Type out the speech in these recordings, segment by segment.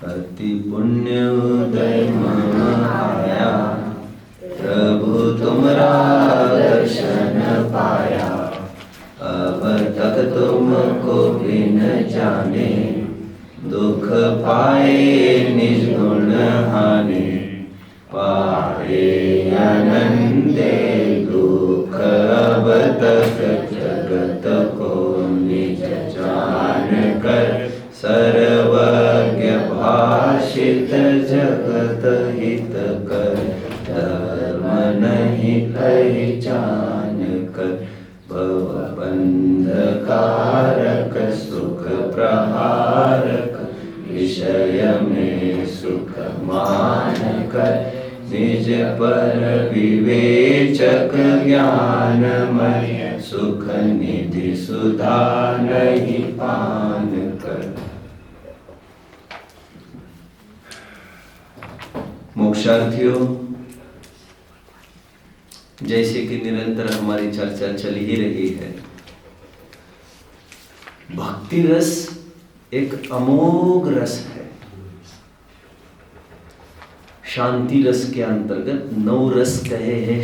अति पुण्य उदय मम आया, प्रभु तुमरा दर्शन पाया। अब तक तुमको भी न जाने, दुख पाए निज गुण हानि। पाए आनंदे दुख अब तक जगत को निज जान कर। सर्वज्ञ भाषित जगत हित कर, धर्म नहीं पहचान कर। भवबंध कारक सुख प्रहारक, विषय में सुख मान कर। निज पर विवेचक ज्ञानमय, सुख निधि सुधा नहीं पान कर। मोक्षार्थियों, जैसे कि निरंतर हमारी चर्चा चल ही रही है, भक्ति रस एक अमोघ रस है। शांति रस के अंतर्गत 9 रस कहे हैं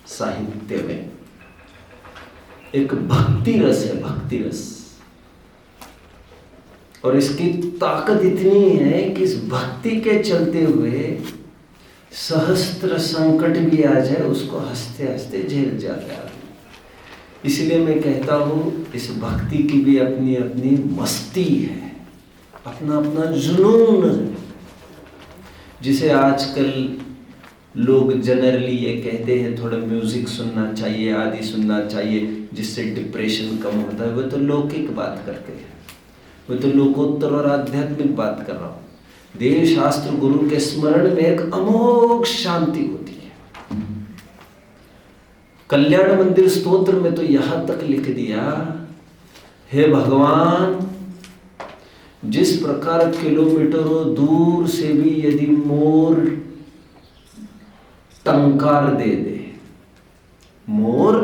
साहित्य में। एक भक्ति रस है, भक्ति रस। और इसकी ताकत इतनी है कि इस भक्ति के चलते हुए सहस्त्र संकट भी आ जाए, उसको हंसते हंसते झेल जाता है। इसलिए मैं कहता हूँ, इस भक्ति की भी अपनी अपनी मस्ती है, अपना अपना जुनून है। जिसे आजकल लोग जनरली ये कहते हैं थोड़ा म्यूजिक सुनना चाहिए, आदि सुनना चाहिए, जिससे डिप्रेशन कम होता है। वो तो लौकिक बात करते हैं, वो तो लोकोत्तर और आध्यात्मिक बात कर रहा हूँ। देव शास्त्र गुरु के स्मरण में एक अमोघ शांति होती है। कल्याण मंदिर स्तोत्र में तो यहां तक लिख दिया, हे भगवान, जिस प्रकार किलोमीटरों दूर से भी यदि मोर टंकार दे दे, मोर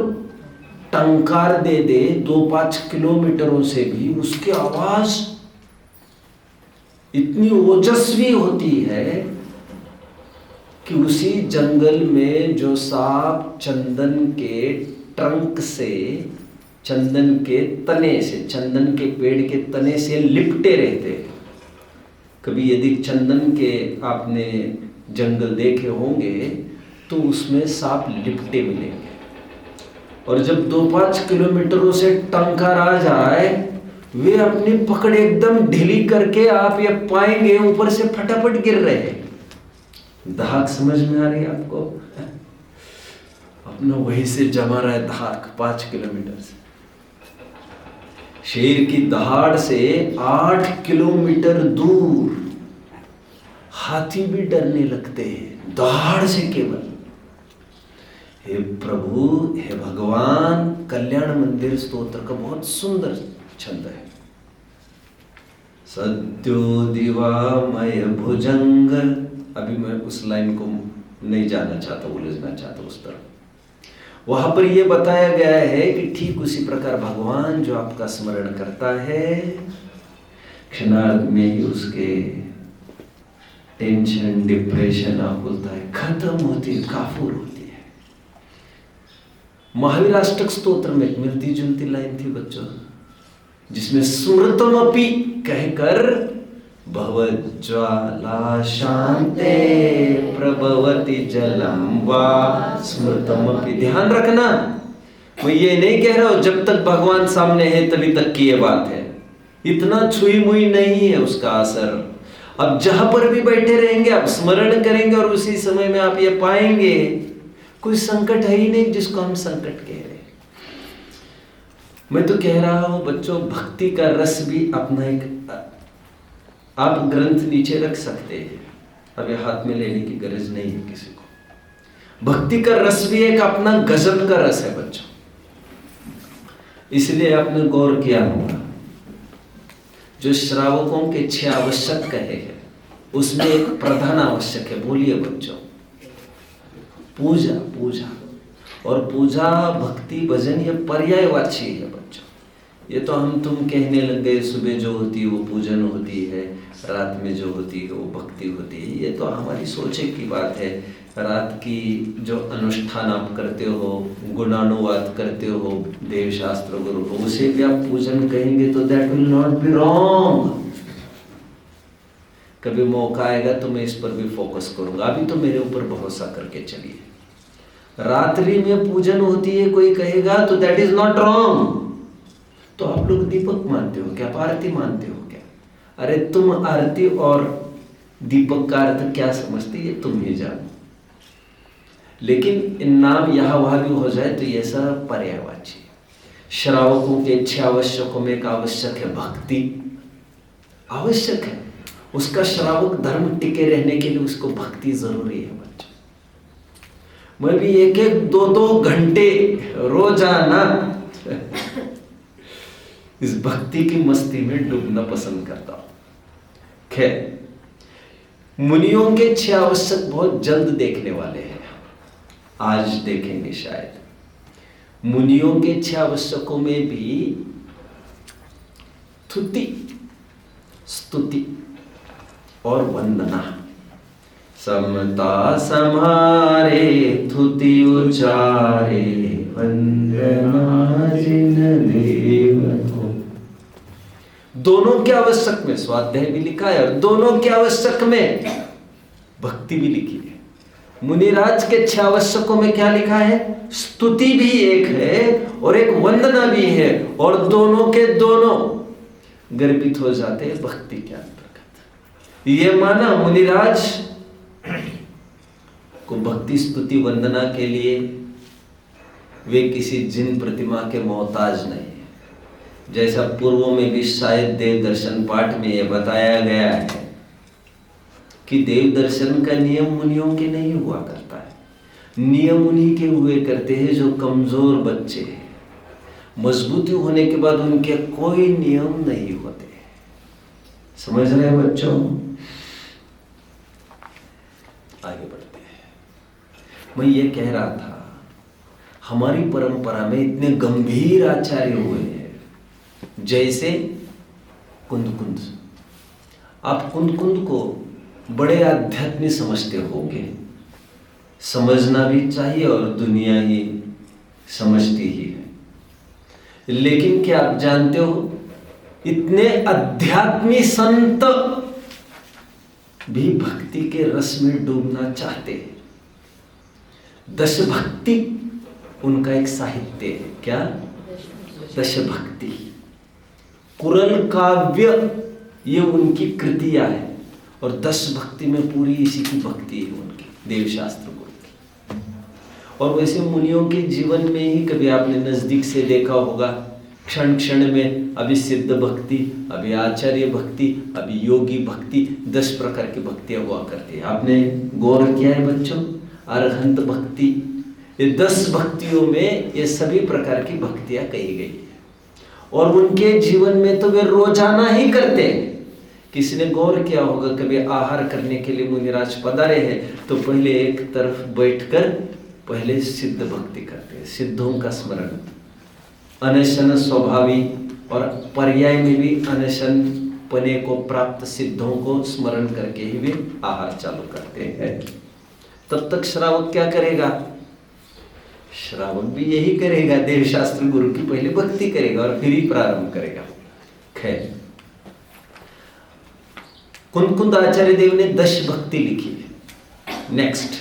टंकार दे दे 2-5 किलोमीटरों से भी, उसकी आवाज इतनी ओजस्वी होती है कि उसी जंगल में जो सांप चंदन के ट्रंक से, चंदन के तने से, चंदन के पेड़ के तने से लिपटे रहते हैं। कभी यदि चंदन के आपने जंगल देखे होंगे तो उसमें सांप लिपटे मिलेंगे। और जब 2-5 किलोमीटरों से टंकार आ जाए, वे अपनी पकड़ एकदम ढीली करके आप ये पाएंगे ऊपर से फटाफट गिर रहे हैं। धाक समझ में आ रही है आपको? अपना वहीं से जमा रहा है धाक 5 किलोमीटर से। शेर की दहाड़ से 8 किलोमीटर दूर हाथी भी डरने लगते हैं, दहाड़ से केवल। हे प्रभु, हे भगवान, कल्याण मंदिर स्तोत्र का बहुत सुंदर छंद है। सद्यो दिवामय भुजंग, अभी मैं उस लाइन को नहीं जाना चाहता, उलझना चाहता उस तरफ। वहां पर यह बताया गया है कि ठीक उसी प्रकार भगवान जो आपका स्मरण करता है, क्षणार्ध में ही उसके टेंशन, डिप्रेशन, आकुलता है खत्म होती है, काफूर होती है। महावीर अष्टक स्तोत्र में एक मिलती जुलती लाइन थी बच्चों, जिसमें स्मृतमपि कहकर भवज्वाला शांते प्रभवति जलम वा स्मृतमपि। ध्यान रखना, मैं ये नहीं कह रहा हूं जब तक भगवान सामने है तभी तक की ये बात है। इतना छुई मुई नहीं है उसका असर। अब जहां पर भी बैठे रहेंगे आप स्मरण करेंगे और उसी समय में आप ये पाएंगे कोई संकट है ही नहीं जिसको हम संकट कह रहे हैं। मैं तो कह रहा हूं बच्चों, भक्ति का रस भी अपना एक, आप ग्रंथ नीचे रख सकते हैं, अब ये हाथ में लेने की गरज नहीं है किसी को। भक्ति का रस भी एक अपना गजब का रस है बच्चों। इसलिए आपने गौर किया होगा, जो श्रावकों के 6 आवश्यक कहे हैं उसमें एक प्रधान आवश्यक है। बोलिए बच्चों, पूजा। और पूजा, भक्ति, भजन ये पर्यायवाची है बच्चों। ये तो हम तुम कहने लग गए, सुबह जो होती है वो पूजन होती है, रात में जो होती है वो भक्ति होती है। ये तो हमारी सोचे की बात है। रात की जो अनुष्ठान आप करते हो, गुणानुवाद करते हो देव शास्त्र गुरु को, उसे भी आप पूजन कहेंगे तो that will not be wrong. कभी मौका आएगा तो मैं इस पर भी फोकस करूंगा, अभी तो मेरे ऊपर भरोसा करके चलिए। रात्रि में पूजन होती है कोई कहेगा तो दैट इज नॉट रॉन्ग। तो आप लोग दीपक मानते हो क्या, आरती मानते हो क्या? अरे तुम आरती और दीपक का अर्थ क्या समझते ये तुम ही जानो। लेकिन नाम यहाँ वहां भी हो जाए तो ये सब पर्यायवाची। श्रावकों के इच्छा आवश्यकों में एक आवश्यक है भक्ति, आवश्यक है। उसका श्रावक धर्म टिके रहने के लिए उसको भक्ति जरूरी है बच्चों। मैं भी 1-2 घंटे रोजाना इस भक्ति की मस्ती में डूबना पसंद करता हूं। खैर, मुनियों के 6 आवश्यक बहुत जल्द देखने वाले हैं, आज देखेंगे शायद। मुनियों के 6 आवश्यकों में भी स्तुति, स्तुति और वंदना। समता समारे स्तुति उचारे, वंदना जिन देव को। दोनों के आवश्यक में स्वाध्याय भी लिखा है और दोनों के आवश्यक में भक्ति भी लिखी है। मुनिराज के 6 आवश्यकों में क्या लिखा है? स्तुति भी एक है और एक वंदना भी है, और दोनों के दोनों गर्वित हो जाते हैं भक्ति के अंतर्गत। ये माना मुनिराज को भक्ति स्तुति वंदना के लिए वे किसी जिन प्रतिमा के मोहताज नहीं है। जैसा पूर्वों में भी शायद देव दर्शन पाठ में यह बताया गया है कि देव दर्शन का नियम मुनियों के नहीं हुआ करता है। नियम उन्हीं के हुए करते हैं जो कमजोर बच्चे हैं। मजबूती होने के बाद उनके कोई नियम नहीं होते। समझ रहे हैं बच्चों? आगे बढ़ते हैं। मैं ये कह रहा था, हमारी परंपरा में इतने गंभीर आचार्य हुए हैं, जैसे कुंद। आप कुंद को बड़े आध्यात्मिक समझते होंगे, समझना भी चाहिए और दुनिया ही समझती ही है। लेकिन क्या आप जानते हो, इतने आध्यात्मिक संत भी भक्ति के रस में डूबना चाहते हैं। दश भक्ति उनका एक साहित्य है। क्या? दश भक्ति, कुरल काव्य, ये उनकी कृतियां है। और 10 भक्ति में पूरी इसी की भक्ति है उनकी, देव शास्त्र गुरु की। और वैसे मुनियों के जीवन में ही कभी आपने नजदीक से देखा होगा, क्षण क्षण में अभी सिद्ध भक्ति, अभी आचार्य भक्ति, अभी योगी भक्ति, 10 प्रकार की भक्तियां हुआ करती है। आपने गौर किया है बच्चों? अरहंत भक्ति, ये 10 भक्तियों में ये सभी प्रकार की भक्तियां कही गई है। और उनके जीवन में तो वे रोजाना ही करते हैं। किसी ने गौर किया होगा, कभी आहार करने के लिए मुनिराज पधारे हैं तो पहले एक तरफ बैठकर पहले सिद्ध भक्ति करते हैं, सिद्धों का स्मरण। अनशन स्वभावी और पर्याय में भी अनशन पने को प्राप्त सिद्धों को स्मरण करके ही वे आहार चालू करते हैं। तब तक श्रावक क्या करेगा? श्रावक भी यही करेगा, देव शास्त्र गुरु की पहले भक्ति करेगा और फिर ही प्रारंभ करेगा। खैर, कुंद आचार्य देव ने 10 भक्ति लिखी है। नेक्स्ट,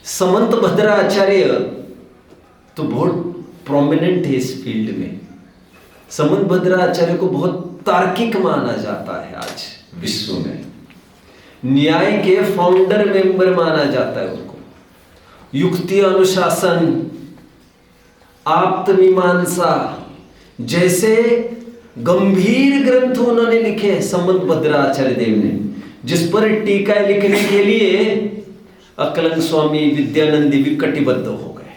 समंत भद्रा आचार्य तो बहुत प्रोमिनेंट है इस फील्ड में। समंत भद्रा आचार्य को बहुत तार्किक माना जाता है आज विश्व में। न्याय के फाउंडर मेंबर माना जाता है उनको। युक्ति, अनुशासन, आप्त मीमांसा जैसे गंभीर ग्रंथ उन्होंने लिखे हैं समंत भद्रा आचार्य देव ने, जिस पर टीका लिखने के लिए अकलन स्वामी विद्यानंदी भी कटिबद्ध हो गए।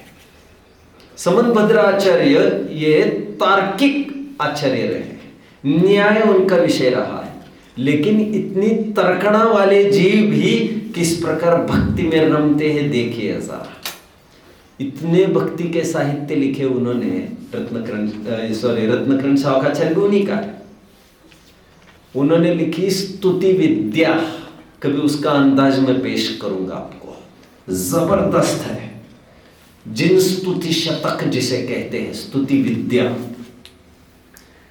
समंत भद्रा आचार्य ये तार्किक आचार्य रहे, न्याय उनका विषय रहा है। लेकिन इतनी तर्कणा वाले जीव भी किस प्रकार भक्ति में रमते हैं देखिए जरा। इतने भक्ति के साहित्य लिखे उन्होंने रत्नकरण सावकाचार्य भी उन्हीं का है। उन्होंने लिखी स्तुति विद्या, कभी उसका अंदाज में पेश करूंगा आपको, जबरदस्त है। जिन स्तुति शतक जिसे कहते हैं, स्तुति विद्या,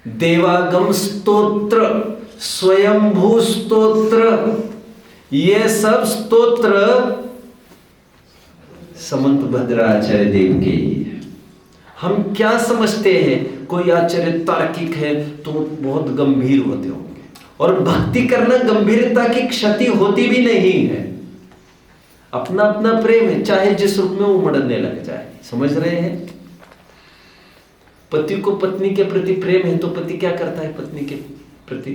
देवागम स्तोत्र, स्वयंभू स्तोत्र, ये सब स्तोत्र समंत भद्राचार्य देव के ही है। हम क्या समझते हैं, कोई आचार्य तार्किक है तो बहुत गंभीर होते होंगे, और भक्ति करना गंभीरता की क्षति होती भी नहीं है। अपना अपना प्रेम है, चाहे जिस रूप में उमड़ने लग जाए। समझ रहे हैं? पति को पत्नी के प्रति प्रेम है तो पति क्या करता है पत्नी के प्रति?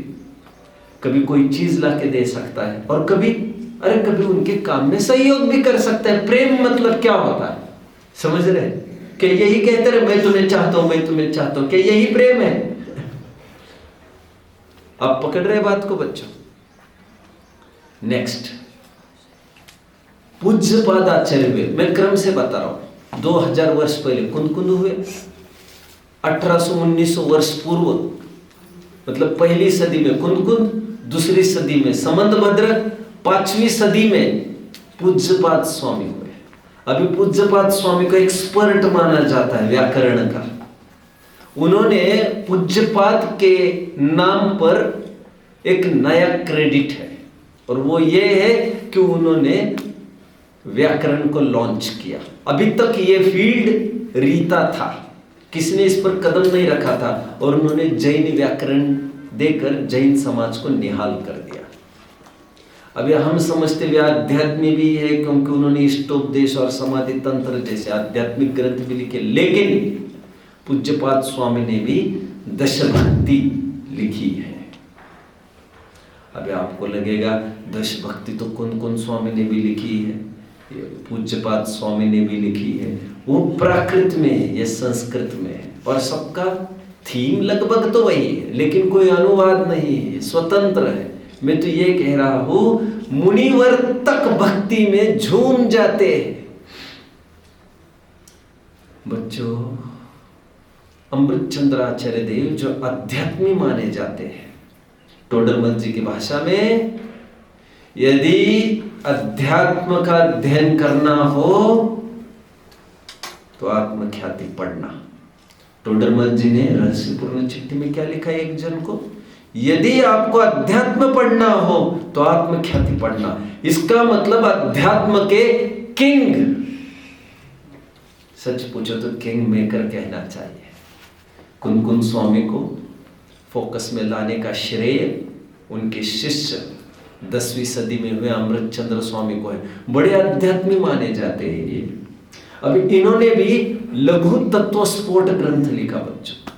कभी कोई चीज ला के दे सकता है, और कभी कभी उनके काम में सहयोग भी कर सकता है। प्रेम मतलब क्या होता है, समझ रहे हैं? कि यही कहते रहे मैं तुम्हें चाहता हूं, मैं तुम्हें चाहता हूं, कि यही प्रेम है? आप पकड़ रहे बात को बच्चों? नेक्स्ट, पूज्यपाद आचार्य हुए, मैं क्रम से बता रहा हूं। 2000 वर्ष पहले कुंद हुए, 1800-1900 वर्ष पूर्व, मतलब पहली सदी में कुंद, दूसरी सदी में समंतभद्र, 5वीं सदी में पूज्यपाद स्वामी हुए। अभी पूज्यपाद स्वामी को एक्सपर्ट माना जाता है व्याकरण का। उन्होंने पूज्यपाद के नाम पर एक नया क्रेडिट है, और वो ये है कि उन्होंने व्याकरण को लॉन्च किया। अभी तक ये फील्ड रीता था, किसने इस पर कदम नहीं रखा था, और उन्होंने जैन व्याकरण देकर जैन समाज को निहाल कर दिया। अभी हम समझते हुए अध्यात्म भी है, क्योंकि उन्होंने इष्टोपदेश और समाधि तंत्र जैसे आध्यात्मिक ग्रंथ भी लिखे, लेकिन पूज्यपाद स्वामी ने भी दशभक्ति लिखी है। अभी आपको लगेगा दशभक्ति तो कौन स्वामी ने भी लिखी है, पूज्यपाद स्वामी ने भी लिखी है। वो प्राकृत में है, ये संस्कृत में है, और सबका थीम लगभग तो वही है, लेकिन कोई अनुवाद नहीं है, स्वतंत्र है। मैं तो ये कह रहा हूं, मुनिवर तक भक्ति में झूम जाते हैं। बच्चों, अमृतचंद्र आचार्य देव जो अध्यात्मी माने जाते हैं, टोडरमल जी की भाषा में, यदि अध्यात्म का अध्ययन करना हो तो आत्मख्याति पढ़ना। टोडरमल जी ने रहस्यपूर्ण चिट्ठी में क्या लिखा है एक जन को, यदि आपको अध्यात्म पढ़ना हो तो आत्मख्याति पढ़ना। इसका मतलब अध्यात्म के किंग, सच पूछो तो किंग मेकर कहना चाहिए। कुन स्वामी को फोकस में लाने का श्रेय उनके शिष्य 10वीं सदी में हुए अमृतचंद्र स्वामी को है। बड़े अध्यात्मी माने जाते हैं ये। अभी इन्होंने भी लघु तत्व स्फोट ग्रंथ लिखा बच्चों,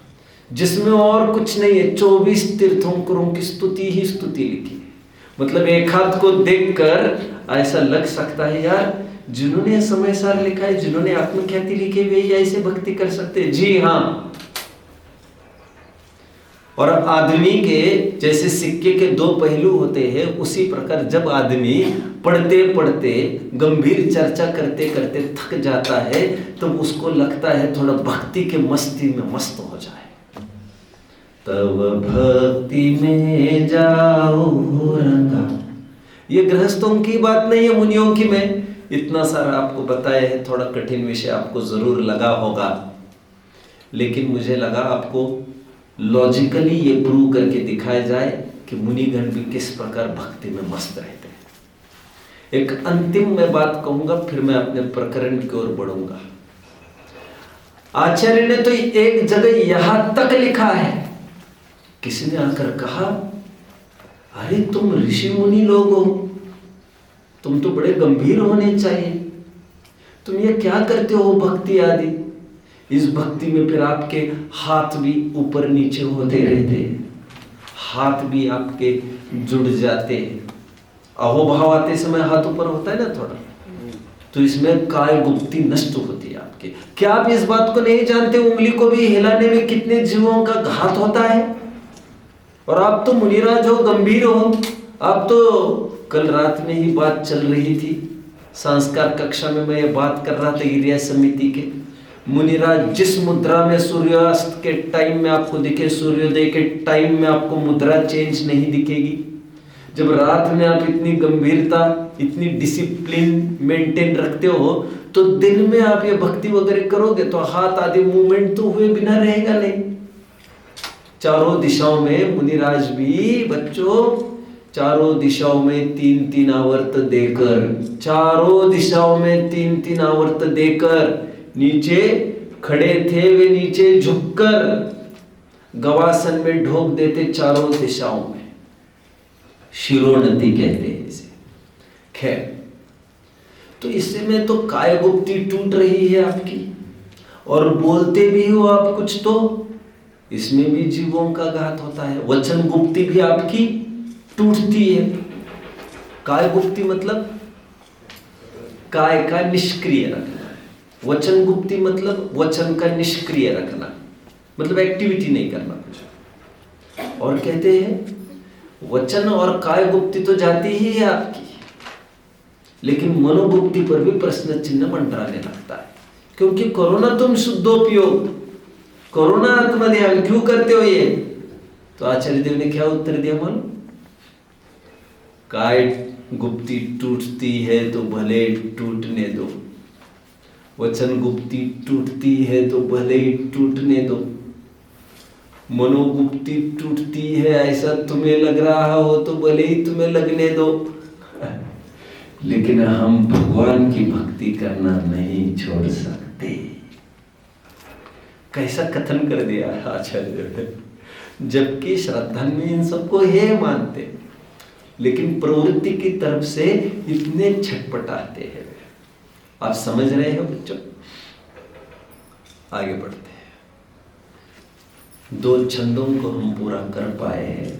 जिसमें और कुछ नहीं है, 24 तीर्थंकरों की स्तुति ही स्तुति लिखी है। मतलब एक हाथ को देखकर ऐसा लग सकता है यार, जिन्होंने समय सार लिखा है, जिन्होंने आत्मख्याति लिखी हुई है, ऐसे भक्ति कर सकते हैं। जी हाँ। और आदमी के जैसे सिक्के के 2 पहलू होते हैं, उसी प्रकार जब आदमी पढ़ते पढ़ते गंभीर चर्चा करते करते थक जाता है, तब उसको लगता है थोड़ा भक्ति के मस्ती में मस्त हो जाए। तब भक्ति में जाओ रंगा। ये गृहस्थों की बात नहीं है, मुनियों की। मैं इतना सारा आपको बताया है, थोड़ा कठिन विषय आपको जरूर लगा होगा, लेकिन मुझे लगा आपको लॉजिकली ये प्रूव करके दिखाया जाए कि मुनिगण भी किस प्रकार भक्ति में मस्त रहते हैं। एक अंतिम मैं बात कहूंगा, फिर मैं अपने प्रकरण की ओर बढ़ूंगा। आचार्य ने तो एक जगह यहां तक लिखा है, किसी ने आकर कहा, अरे तुम ऋषि मुनि लोग हो, तुम तो बड़े गंभीर होने चाहिए, तुम ये क्या करते हो भक्ति आदि? इस भक्ति में फिर आपके हाथ भी ऊपर नीचे होते रहते हैं, हाथ भी आपके जुड़ जाते हैं। अहोभाव आते समय हाथ ऊपर होता है ना थोड़ा, तो इसमें काय गुप्ती नष्ट होती है आपके। क्या आप इस बात को नहीं जानते, उंगली को भी हिलाने में कितने जीवों का घात होता है? और आप तो मुनिराज हो, गंभीर हो। आप तो कल रात में ही बात चल रही थी, संस्कार कक्षा में मैं ये बात कर रहा था एरिया समिति के, मुनिराज जिस मुद्रा में सूर्यास्त के टाइम में आपको दिखे, सूर्योदय के टाइम में आपको मुद्रा चेंज नहीं दिखेगी। जब रात में आप इतनी गंभीरता, इतनी डिसिप्लिन मेंटेन रखते हो, तो दिन में आप ये भक्ति वगैरह करोगे तो हाथ आदि मूवमेंट तो हुए बिना रहेगा नहीं। चारों दिशाओं में मुनिराज भी बच्चों, चारों दिशाओं में 3-3 आवर्त देकर, चारों दिशाओं में 3-3 आवर्त देकर, नीचे खड़े थे वे नीचे झुककर गवासन में ढोक देते चारों दिशाओं में। शिरोन्नति कहते हैं इसे। खैर, तो इससे में तो कायगुप्ती टूट रही है आपकी, और बोलते भी हो आप कुछ तो इसमें भी जीवों का घात होता है। वचन गुप्ती भी आपकी टूटती है। कायगुप्ती मतलब काय का निष्क्रिय रखना, वचन गुप्ती मतलब वचन का निष्क्रिय रखना, मतलब एक्टिविटी नहीं करना कुछ। और कहते हैं वचन और काय गुप्ती तो जाती ही है आपकी, लेकिन मनोगुप्ती पर भी प्रश्न चिन्ह मंडराने लगता है। क्योंकि कोरोना तुम शुद्धोपयोग, कोरोना आत्मध्यान क्यों करते हो ये? तो आचार्य देव ने क्या उत्तर दिया मालूम? काय गुप्ती टूटती है तो भले टूटने दो, वचन गुप्ती टूटती है तो भले ही टूटने दो, मनोगुप्ती टूटती है ऐसा तुम्हें लग रहा हो तो भले ही तुम्हें लगने दो, लेकिन हम भगवान की भक्ति करना नहीं छोड़ सकते। कैसा कथन कर दिया आचार्य ने। जबकि श्रद्धान्वी इन सबको है मानते, लेकिन प्रवृत्ति की तरफ से इतने छटपटाते हैं। आप समझ रहे हो बच्चों? आगे बढ़ते हैं। 2 छंदों को हम पूरा कर पाए हैं।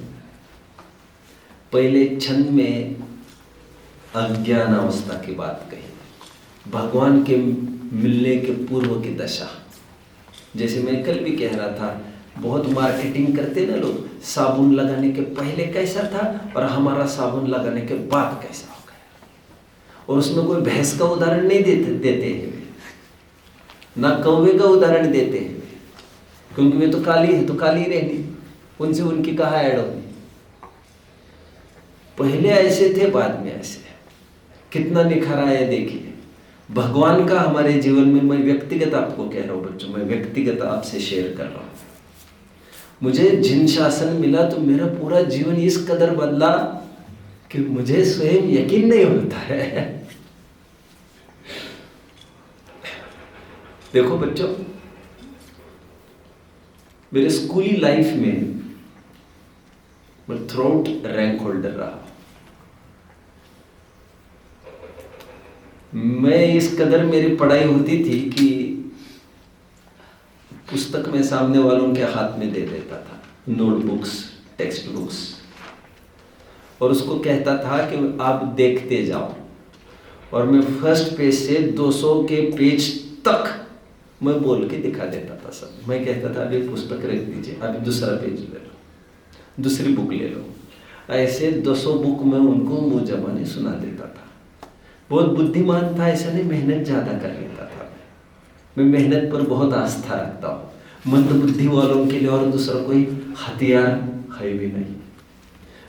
पहले छंद में अज्ञान अवस्था की बात कही, भगवान के मिलने के पूर्व की दशा। जैसे मैं कल भी कह रहा था, बहुत मार्केटिंग करते ना लोग, साबुन लगाने के पहले कैसा था और हमारा साबुन लगाने के बाद कैसा हो गया। और उसमें कोई भैंस का उदाहरण नहीं देते हैं, ना कौवे का उदाहरण देते हैं, क्योंकि वे तो काली है तो काली रहनी, उनसे उनकी कहाँ ऐड होगी। पहले ऐसे थे, बाद में ऐसे। कितना निखर आया देखिए। भगवान का हमारे जीवन में, मैं व्यक्तिगत आपको कह रहा हूँ बच्चों, मैं व्यक्तिगत आपसे शेयर कर रहा हूँ। मुझे जिन शासन मिला तो मेरा पूरा जीवन इस कदर बदला कि मुझे स्वयं यकीन नहीं होता है। देखो बच्चों, मेरे स्कूली लाइफ में मैं थ्रोट रैंक होल्डर रहा। मैं इस कदर मेरी पढ़ाई होती थी कि पुस्तक में सामने वालों के हाथ में दे देता था, नोटबुक्स, टेक्स्ट बुक्स, और उसको कहता था कि आप देखते जाओ। और मैं फर्स्ट पेज से 200 के पेज तक मैं बोल के दिखा देता था सब। मैं कहता था अभी पुस्तक रख दीजिए, अभी दूसरा पेज ले लो, दूसरी बुक ले लो। ऐसे 200 बुक में उनको मुँह जबानी सुना देता था। बहुत बुद्धिमान था ऐसा नहीं, मेहनत ज़्यादा कर लेता था। मैं मेहनत पर बहुत आस्था रखता हूँ। मंद बुद्धि वालों के लिए और दूसरा कोई हथियार है भी नहीं।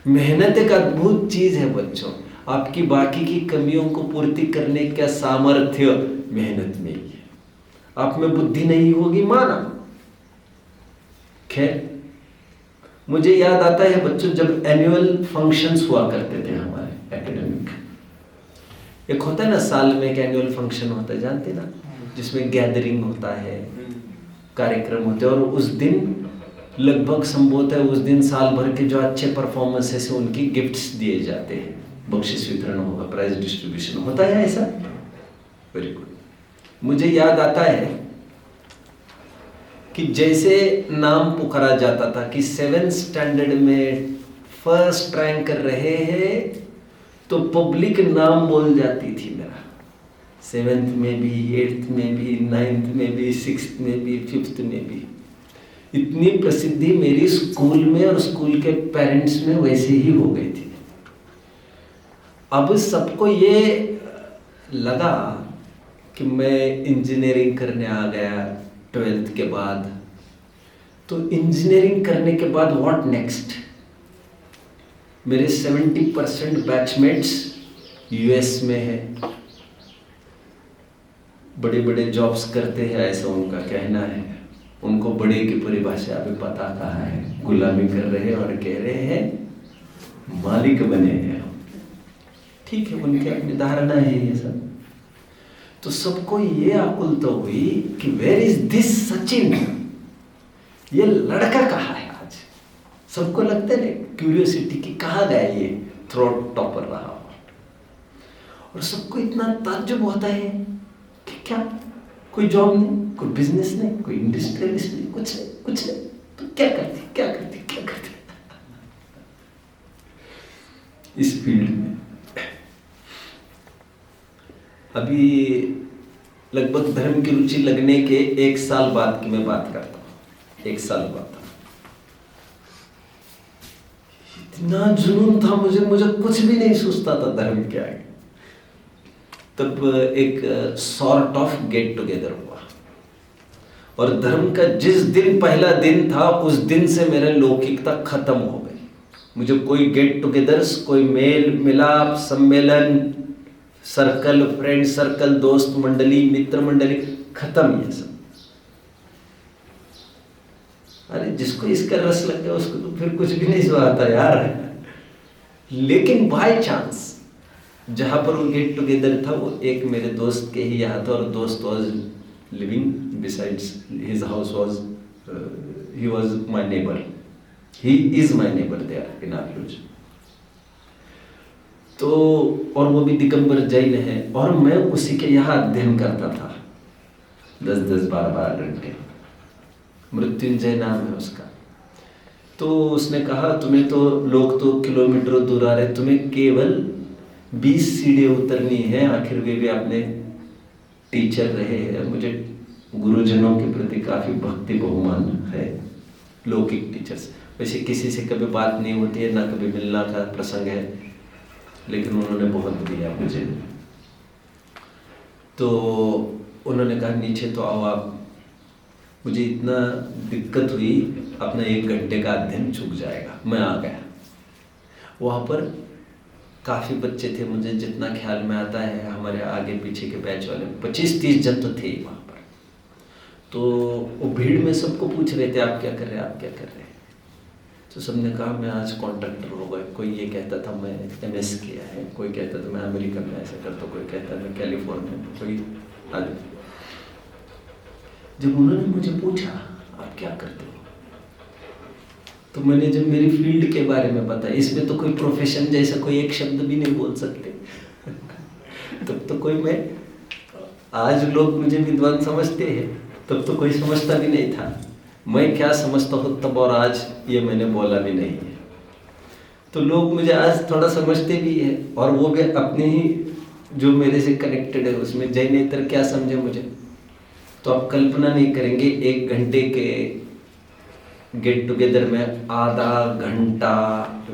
मेहनत एक अद्भुत चीज़ है बच्चों। आपकी बाकी की कमियों को पूर्ति करने का सामर्थ्य मेहनत में ही है। आप में बुद्धि नहीं होगी माना। खैर, मुझे याद आता है बच्चों, जब एनुअल फंक्शंस हुआ करते थे हमारे एकेडमिक, एक होता है ना साल में एक एनुअल फंक्शन होता है, जानते ना, जिसमें गैदरिंग होता है, कार्यक्रम होते हैं, और उस दिन लगभग संभवतः उस दिन साल भर के जो अच्छे परफॉर्मेंसेस हैं उनकी गिफ्ट्स दिए जाते हैं, बख्शिश वितरण होगा, प्राइज डिस्ट्रीब्यूशन होता है ऐसा। Very good. मुझे याद आता है कि जैसे नाम पुकारा जाता था कि 7th स्टैंडर्ड में फर्स्ट रैंक कर रहे हैं, तो पब्लिक नाम बोल जाती थी मेरा। 7th में भी, 8th में भी, 9th में भी, 6th में भी, 5th में भी। इतनी प्रसिद्धि मेरी स्कूल में और स्कूल के पेरेंट्स में वैसे ही हो गई थी। अब सबको ये लगा कि मैं इंजीनियरिंग करने आ गया 12th के बाद। तो इंजीनियरिंग करने के बाद व्हाट नेक्स्ट? मेरे 70% बैचमेट्स यूएस में है, बड़े बड़े जॉब्स करते हैं, ऐसा उनका कहना है। उनको बड़े की परिभाषा अभी पता कहाँ है। गुलामी कर रहे हैं और कह रहे हैं मालिक बने हैं। ठीक है, उनकी अपनी धारणा है ये सब। तो सबको ये आकुलता हुई कि वेयर इज दिस सचिन, ये लड़का कहाँ है आज। सबको लगता है क्यूरियोसिटी की कहाँ गया ये थ्रोट टॉपर रहा। और सबको इतना ताज्जुब होता है कि क्या कोई जॉब नहीं, कोई बिजनेस नहीं, कोई इंडस्ट्रियलिस्ट नहीं, कुछ नहीं, तो क्या करती इस फील्ड में। अभी लगभग धर्म की रुचि लगने के 1 साल बाद की मैं बात करता हूँ। 1 साल बाद इतना जुनून था मुझे कुछ भी नहीं सोचता था धर्म के आगे। तब एक सॉर्ट ऑफ गेट टुगेदर हुआ और धर्म का जिस दिन पहला दिन था उस दिन से मेरा लौकिकता खत्म हो गई। मुझे कोई गेट टुगेदर्स, कोई मेल मिलाप, सम्मेलन, सर्कल, फ्रेंड सर्कल, दोस्त मंडली, मित्र मंडली, खत्म ये सब। अरे जिसको इसका रस लग गया उसको तो फिर कुछ भी नहीं सुहाता यार। लेकिन बाय चांस जहां पर वो गेट टुगेदर था वो एक मेरे दोस्त के ही यहाँ था और दोस्त was living besides his house was he was my neighbour, he is my neighbour there in आर्लूज। तो और वो भी दिगंबर जैन है और मैं उसी के यहाँ अध्ययन करता था 10-10, 12-12 घंटे। मृत्युंजय नाम है उसका। तो उसने कहा तुम्हें तो लोग तो किलोमीटरों दूर आ रहे, तुम्हें केवल 20 सीढ़ियाँ उतरनी है। आखिर वे भी अपने टीचर रहे हैं। मुझे गुरुजनों के प्रति काफ़ी भक्ति बहुमान है, लौकिक टीचर्स। वैसे किसी से कभी बात नहीं होती है, ना कभी मिलना का प्रसंग है, लेकिन उन्होंने बहुत दिया मुझे। तो उन्होंने कहा नीचे तो आओ आप। मुझे इतना दिक्कत हुई, अपना 1 घंटे का अध्ययन चूक जाएगा। मैं आ गया। वहाँ पर काफ़ी बच्चे थे, मुझे जितना ख्याल में आता है हमारे आगे पीछे के बैच वाले 25-30 जन तो थे वहाँ पर। तो वो भीड़ में सबको पूछ रहे थे आप क्या कर रहे हैं, आप क्या कर रहे हैं। तो सबने कहा मैं आज कॉन्ट्रैक्टर हो गए। कोई ये कहता था मैं MS किया है, कोई कहता था मैं अमेरिका में ऐसा करता, कोई कहता मैं कैलिफोर्निया में, कोई आगे। जब उन्होंने मुझे पूछा आप क्या करते हो, तो मैंने जब मेरी फील्ड के बारे में बताया, इसमें तो कोई प्रोफेशन जैसा कोई एक शब्द भी नहीं बोल सकते तब तो कोई, मैं आज लोग मुझे विद्वान समझते हैं, तब तो कोई समझता भी नहीं था। मैं क्या समझता हूँ तब और आज ये मैंने बोला भी नहीं है। तो लोग मुझे आज थोड़ा समझते भी है और वो भी अपने ही जो मेरे से कनेक्टेड है उसमें। जैनेतर क्या समझे मुझे, तो आप कल्पना नहीं करेंगे 1 घंटे के गेट टुगेदर में आधा घंटा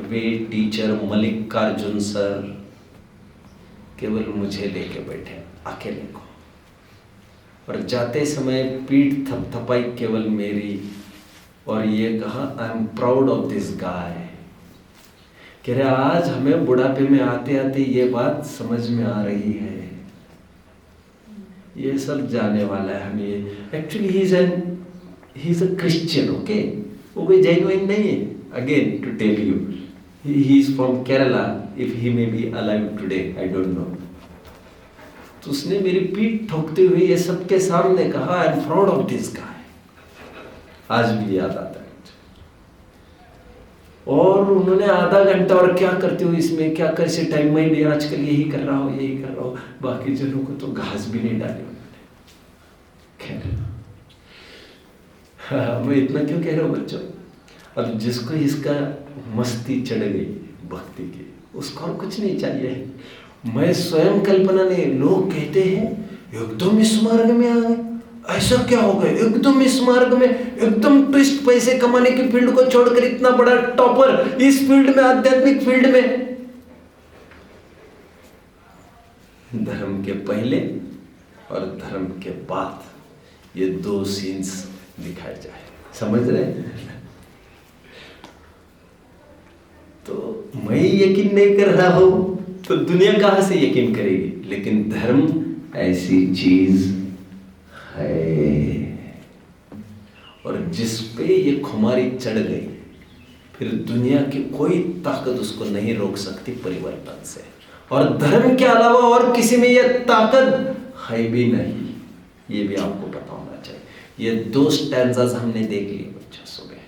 वे टीचर मल्लिकार्जुन सर केवल मुझे लेके बैठे अकेले को, और जाते समय पीठ थपथपाई केवल मेरी और ये कहा I am proud of this guy. कह रहे आज हमें बुढ़ापे में आते आते ये बात समझ में आ रही है, ये सब जाने वाला है हमें। Actually he is a Christian, okay, वो कोई जैन वैन नहीं है। Again to tell you, he is from Kerala, if he may be alive today I don't know. तो उसने मेरी पीठ ठोकते हुए ये सबके सामने कहा I am proud of this guy. आज भी याद आता है मुझे। और उन्होंने आधा घंटा और क्या करते हो इसमें, क्या कर से टाइम, मैं भी आजकल यही कर रहा हूँ। बाकी जनों को तो घास भी नहीं डाली उन्होंने। खैर मैं इतना क्यों कह रहा हूँ बच्चों, अब जिसको इसका मस्ती चढ़ गई भक्ति की, उसको और कुछ नहीं चाहिए। मैं स्वयं कल्पना नहीं, लोग कहते हैं एकदम इस मार्ग में आ गए, ऐसा क्या हो गया, एकदम इस मार्ग में, एकदम ट्विस्ट, पैसे कमाने की फील्ड को छोड़कर इतना बड़ा टॉपर इस फील्ड में, आध्यात्मिक फील्ड में। धर्म के पहले और धर्म के बाद ये दो सीन्स दिखाए जाए। समझ रहे हैं? तो मैं यकीन नहीं कर रहा हूं तो दुनिया कहां से यकीन करेगी? लेकिन धर्म ऐसी चीज है, और जिस पे ये खुमारी चढ़ गई फिर दुनिया की कोई ताकत उसको नहीं रोक सकती परिवर्तन से। और धर्म के अलावा और किसी में ये ताकत है भी नहीं, ये भी आपको पता होना चाहिए। ये दो स्टैंजाज हमने देख लिए बच्चों सुबह।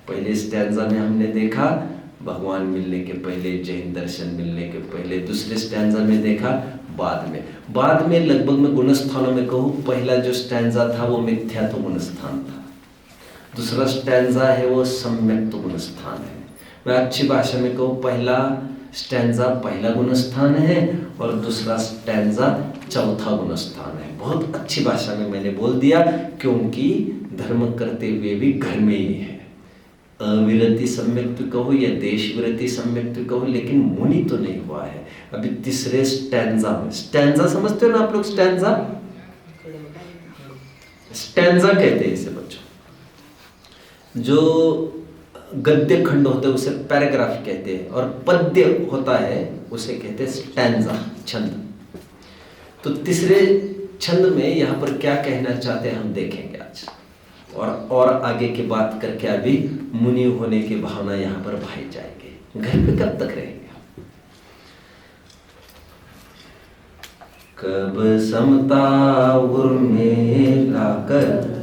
पहले स्टैंजा में हमने देखा भगवान मिलने के पहले, जैन दर्शन मिलने के पहले। दूसरे स्टैंजा में देखा बाद में लगभग मैं गुणस्थानों में कहूँ, पहला जो स्टैंजा था वो मिथ्यात्व गुणस्थान था, दूसरा स्टैंजा है वो सम्यक्त्व गुणस्थान है। मैं अच्छी भाषा में कहूँ, पहला स्टैंजा पहला गुणस्थान है और दूसरा स्टैंजा चौथा गुणस्थान है। बहुत अच्छी भाषा में मैंने बोल दिया, क्योंकि धर्म करते हुए भी घर में ही है। अविरति सम्यक्त्व कहो या देश विरति सम्यक्त्व कहो, लेकिन मुनि तो नहीं हुआ है अभी तीसरे स्टैंजा में। स्टैंजा समझते हो ना आप लोग? स्टैंजा कहते हैं इसे बच्चों। जो गद्य खंड होते हैं उसे पैराग्राफ कहते हैं, और पद्य होता है उसे कहते हैं स्टैंजा, छंद। तो तीसरे छंद में यहाँ पर क्या कहना चाहते हैं हम देखेंगे आज, और आगे की बात करके अभी मुनि होने की भावना यहाँ पर भाई जाएंगे। घर पे कब तक रहेंगे? कब समता उर्मे लाकर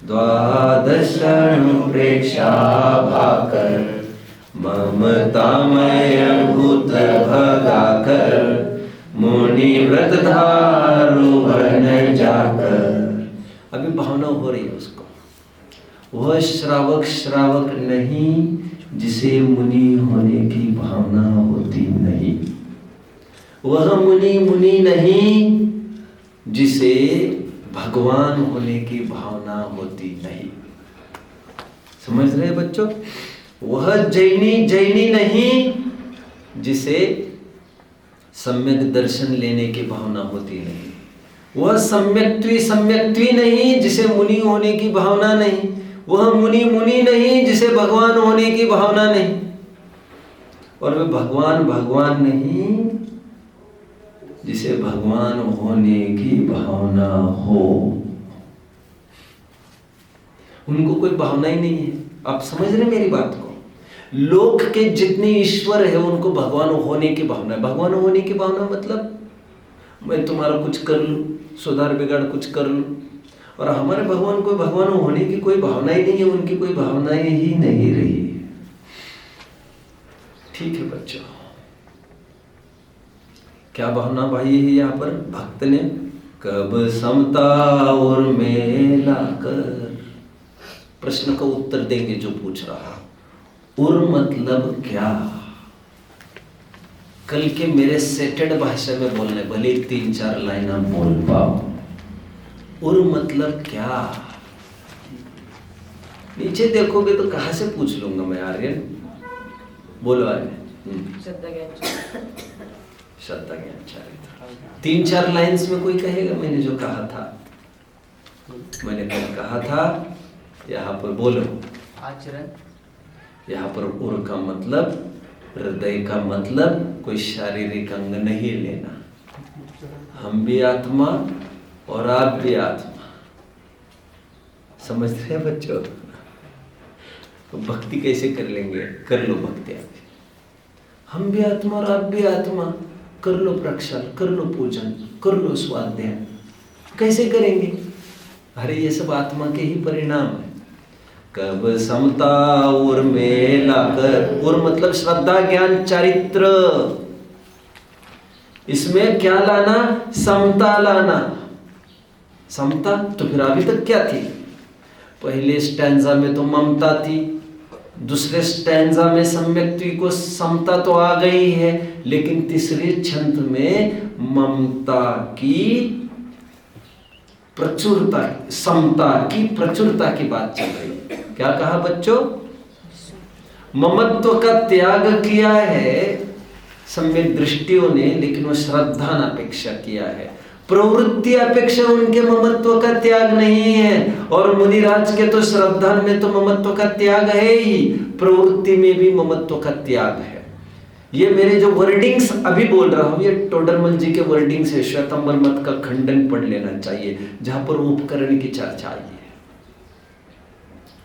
द्वादशण प्रेक्षा भाकर, ममतामय भूत भगाकर, मुनि व्रत धारु वन जाकर। अभी भावना हो रही है उसको। वह श्रावक नहीं जिसे मुनि होने की भावना होती नहीं। वह मुनि नहीं जिसे भगवान होने की भावना होती नहीं। समझ रहे हैं बच्चों? वह जैनी नहीं जिसे सम्यक दर्शन लेने की भावना होती नहीं। वह सम्यक्त्वी नहीं जिसे मुनि होने की भावना नहीं। वह मुनि नहीं जिसे भगवान होने की भावना नहीं। और वह भगवान नहीं जिसे भगवान होने की भावना हो। उनको कोई भावना ही नहीं है। आप समझ रहे मेरी बात को? लोक के जितने ईश्वर है उनको भगवान होने की भावना है। भगवान होने की भावना मतलब मैं तुम्हारा कुछ कर लूं, सुधार बिगाड़ कुछ कर लूं। और हमारे भगवान को भगवान होने की कोई भावना ही नहीं है, उनकी कोई भावनाएं ही नहीं रही। ठीक है बच्चों, क्या भावना भाई है यहाँ पर भक्त ने? कब समता और मेला कर। प्रश्न का उत्तर देंगे जो पूछ रहा। उर मतलब क्या? कल के मेरे सेटेड भाषा में बोलने, भले 3-4 लाइन आप बोल पाओ। उर मतलब क्या? नीचे देखोगे तो कहां से पूछ लूंगा मैं? आर्यन बोलो। आर्यन श्रद्धा ज्ञान चारित्र। 3-4 लाइन्स में कोई कहेगा मैंने जो कहा था? मैंने कल कहा था यहाँ पर बोलो। आचरण। यहाँ पर उर का मतलब, हृदय का मतलब कोई शारीरिक अंग नहीं लेना। हम भी आत्मा और आप भी आत्मा। समझ रहे हैं बच्चों? तो भक्ति कैसे कर लेंगे? कर लो भक्ति आप। हम भी आत्मा और आप भी आत्मा। कर लो प्रक्षाल, कर लो पूजन, कर लो स्वाध्याय। कैसे करेंगे? अरे ये सब आत्मा के ही परिणाम है। कब समता और मेला कर। और मतलब श्रद्धा ज्ञान चारित्र। इसमें क्या लाना? समता लाना। समता तो फिर अभी तक क्या थी? पहले स्टैंजा में तो ममता थी, दूसरे स्टैंजा में सम्यक्त्व को समता तो आ गई है, लेकिन तीसरे छंद में ममता की प्रचुरता, समता की प्रचुरता की बात चल रही है। क्या कहा बच्चों? ममत्व का त्याग किया है सम्यक दृष्टियों ने, लेकिन वो श्रद्धा अपेक्षा किया है। प्रवृत्ति अपेक्षा उनके ममत्व का त्याग नहीं है। और मुनिराज के तो श्रद्धा में तो ममत्व का त्याग है ही, प्रवृत्ति में भी ममत्व का त्याग है। ये मेरे जो वर्डिंग्स अभी बोल रहा हूं, ये टोडरमल जी के वर्डिंग्स है। श्वेतांबर मत का खंडन पढ़ लेना चाहिए, जहां पर उपकरण की चर्चा आई है।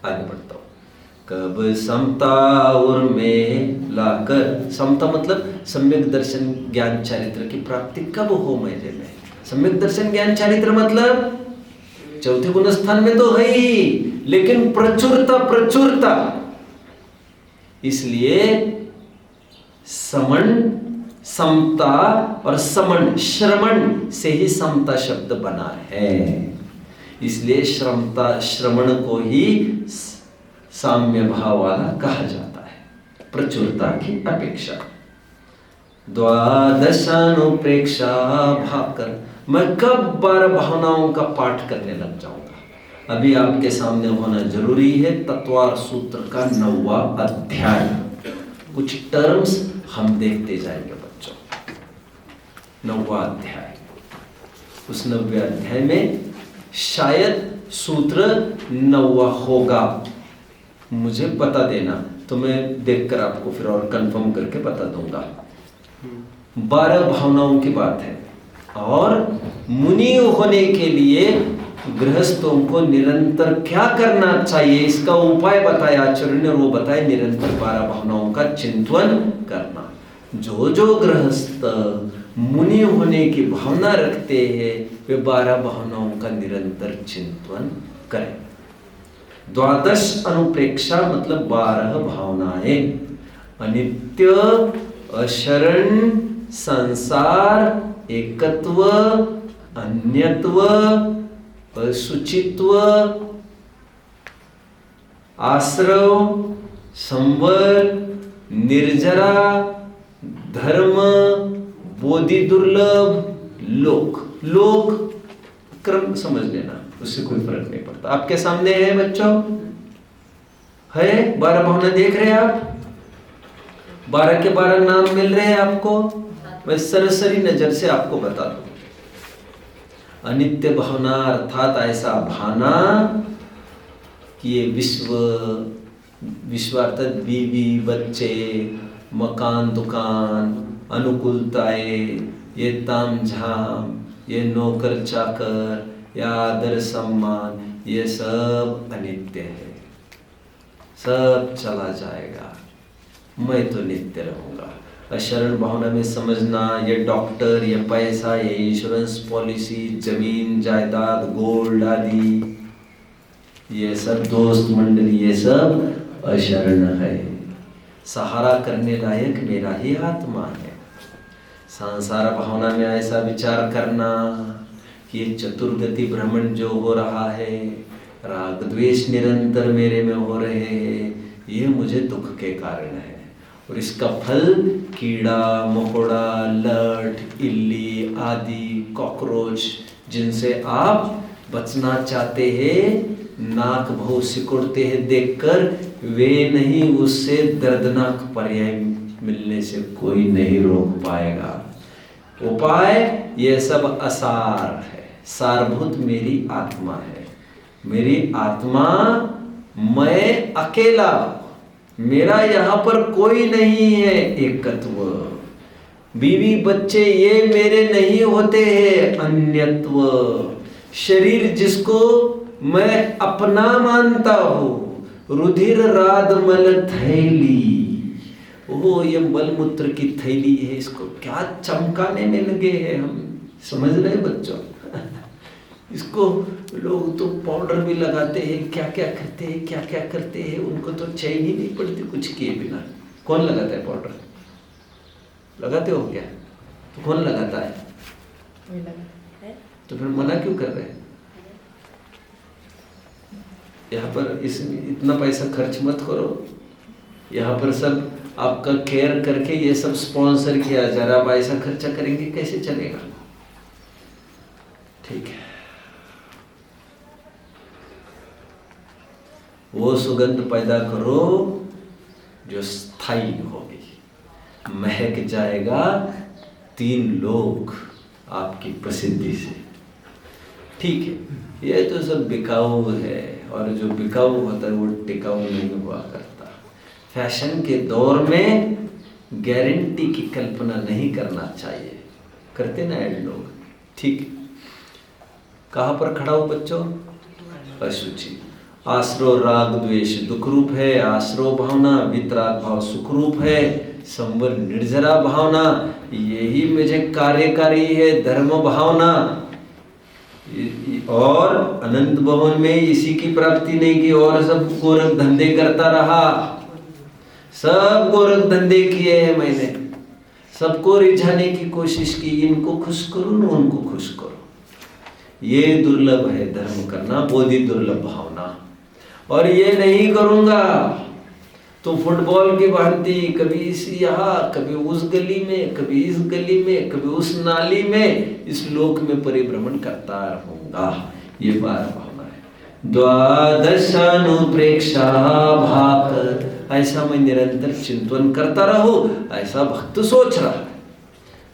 आगे बढ़ता हूं। कब समता और में लाकर, समता मतलब सम्यक दर्शन ज्ञान चारित्र की प्राप्ति कब हो मेरे में। सम्यक दर्शन ज्ञान चारित्र मतलब चौथे गुण स्थान में तो है ही, लेकिन प्रचुरता। इसलिए समण, समता और समण, श्रवण से ही समता शब्द बना है। इसलिए श्रवण को ही साम्य भाव वाला कहा जाता है, प्रचुरता की अपेक्षा। द्वादशानुप्रेक्षा भाकर, मैं कब 12 भावनाओं का पाठ करने लग जाऊंगा। अभी आपके सामने होना जरूरी है तत्वार सूत्र का 9वां अध्याय। कुछ टर्म्स हम देखते जाएंगे बच्चों। 9वां अध्याय, उस 9वें अध्याय में शायद सूत्र 9वां होगा, मुझे बता देना तो मैं देखकर आपको फिर और कंफर्म करके बता दूंगा। 12 भावनाओं की बात है, और मुनि होने के लिए गृहस्थों को निरंतर क्या करना चाहिए, इसका उपाय बताया आचार्य ने, और वो बताए निरंतर 12 भावनाओं का चिंतन करना। जो गृहस्थ मुनि होने की भावना रखते हैं वे 12 भावनाओं का निरंतर चिंतन करें। द्वादश अनुप्रेक्षा मतलब 12 भावनाएं, अनित्य, अशरण, संसार, एकत्व, अन्यत्व, शुचित्व, आश्रव, संवर, निर्जरा, धर्म, बोधि दुर्लभ, लोक क्रम समझ लेना, उससे कोई फर्क नहीं पड़ता। आपके सामने है बच्चों, है 12 भावना देख रहे हैं आप, 12 के 12 नाम मिल रहे हैं आपको। मैं सरसरी नजर से आपको बता दूं। अनित्य भावना अर्थात ऐसा भाना कि ये विश्व अर्थात बीवी बच्चे, मकान दुकान, अनुकूलताएं, ये तामझाम, ये नौकर चाकर या आदर सम्मान, ये सब अनित्य है, सब चला जाएगा, मैं तो नित्य रहूंगा। अशरण भावना में समझना, ये डॉक्टर, ये पैसा, ये इंश्योरेंस पॉलिसी, जमीन जायदाद, गोल्ड आदि, ये सब दोस्त मंडली, ये सब अशरण है। सहारा करने लायक मेरा ही आत्मा है। संसार भावना में ऐसा विचार करना कि ये चतुर्गति भ्रमण जो हो रहा है, राग द्वेष निरंतर मेरे में हो रहे हैं, ये मुझे दुख के कारण है, और इसका फल कीड़ा मकोड़ा, लठ, इल्ली आदि कॉकरोच जिनसे आप बचना चाहते हैं, नाक भौ सिकुड़ते हैं देखकर, वे नहीं, उससे दर्दनाक पर्याय मिलने से कोई नहीं रोक पाएगा। उपाय ये सब असार है, सारभूत मेरी आत्मा है। मेरी आत्मा, मैं अकेला, मेरा यहाँ पर कोई नहीं है, एकत्व। बीवी बच्चे ये मेरे नहीं होते हैं, अन्यत्व। शरीर जिसको मैं अपना मानता हूँ, रुधिर राद मल थैली, वो ये मलमूत्र की थैली है, इसको क्या चमकाने में लगे हैं हम, समझ रहे बच्चों। इसको लोग तो पाउडर भी लगाते हैं, क्या क्या करते हैं, क्या क्या करते हैं, उनको तो चैन ही नहीं पड़ती कुछ किए बिना। कौन लगाता है पाउडर? लगाते हो क्या? तो कौन लगाता है? तो फिर मना क्यों कर रहे हैं? यहाँ पर इतना पैसा खर्च मत करो, यहाँ पर सब आपका केयर करके ये सब स्पॉन्सर किया जा रहा, आप ऐसा खर्चा करेंगे कैसे चलेगा? ठीक है, वो सुगंध पैदा करो जो स्थायी होगी, महक जाएगा 3 लोक, आपकी प्रसिद्धि से। ठीक है, ये तो सब बिकाऊ है, और जो बिकाऊ होता है वो टिकाऊ नहीं हुआ करता। फैशन के दौर में गारंटी की कल्पना नहीं करना चाहिए, करते ना ऐड लोग। ठीक, कहाँ पर खड़ा हो बच्चों? अशुचि। आश्रव राग द्वेष दुख रूप है, आश्रव भावना वितराग भाव सुख रूप है, संवर निर्जरा भावना यही मुझे कार्यकारी है धर्म भावना। और अनंत भवन में इसी की प्राप्ति नहीं की, और सब गोरख धंधे करता रहा, सब गोरख धंधे किए हैं मैंने, सबको रिझाने की कोशिश की, इनको खुश करूं न उनको खुश करूं। ये दुर्लभ है धर्म करना, बोधि दुर्लभ भावना। और ये नहीं करूंगा तो फुटबॉल की भांति कभी इस यहाँ, कभी उस गली में, कभी इस गली में, कभी उस नाली में, इस लोक में परिभ्रमण करता रहूंगा। ये बार भावना है। द्वादशानुप्रेक्षा भाक, ऐसा मैं निरंतर चिंतन करता रहूं, ऐसा भक्त सोच रहा है।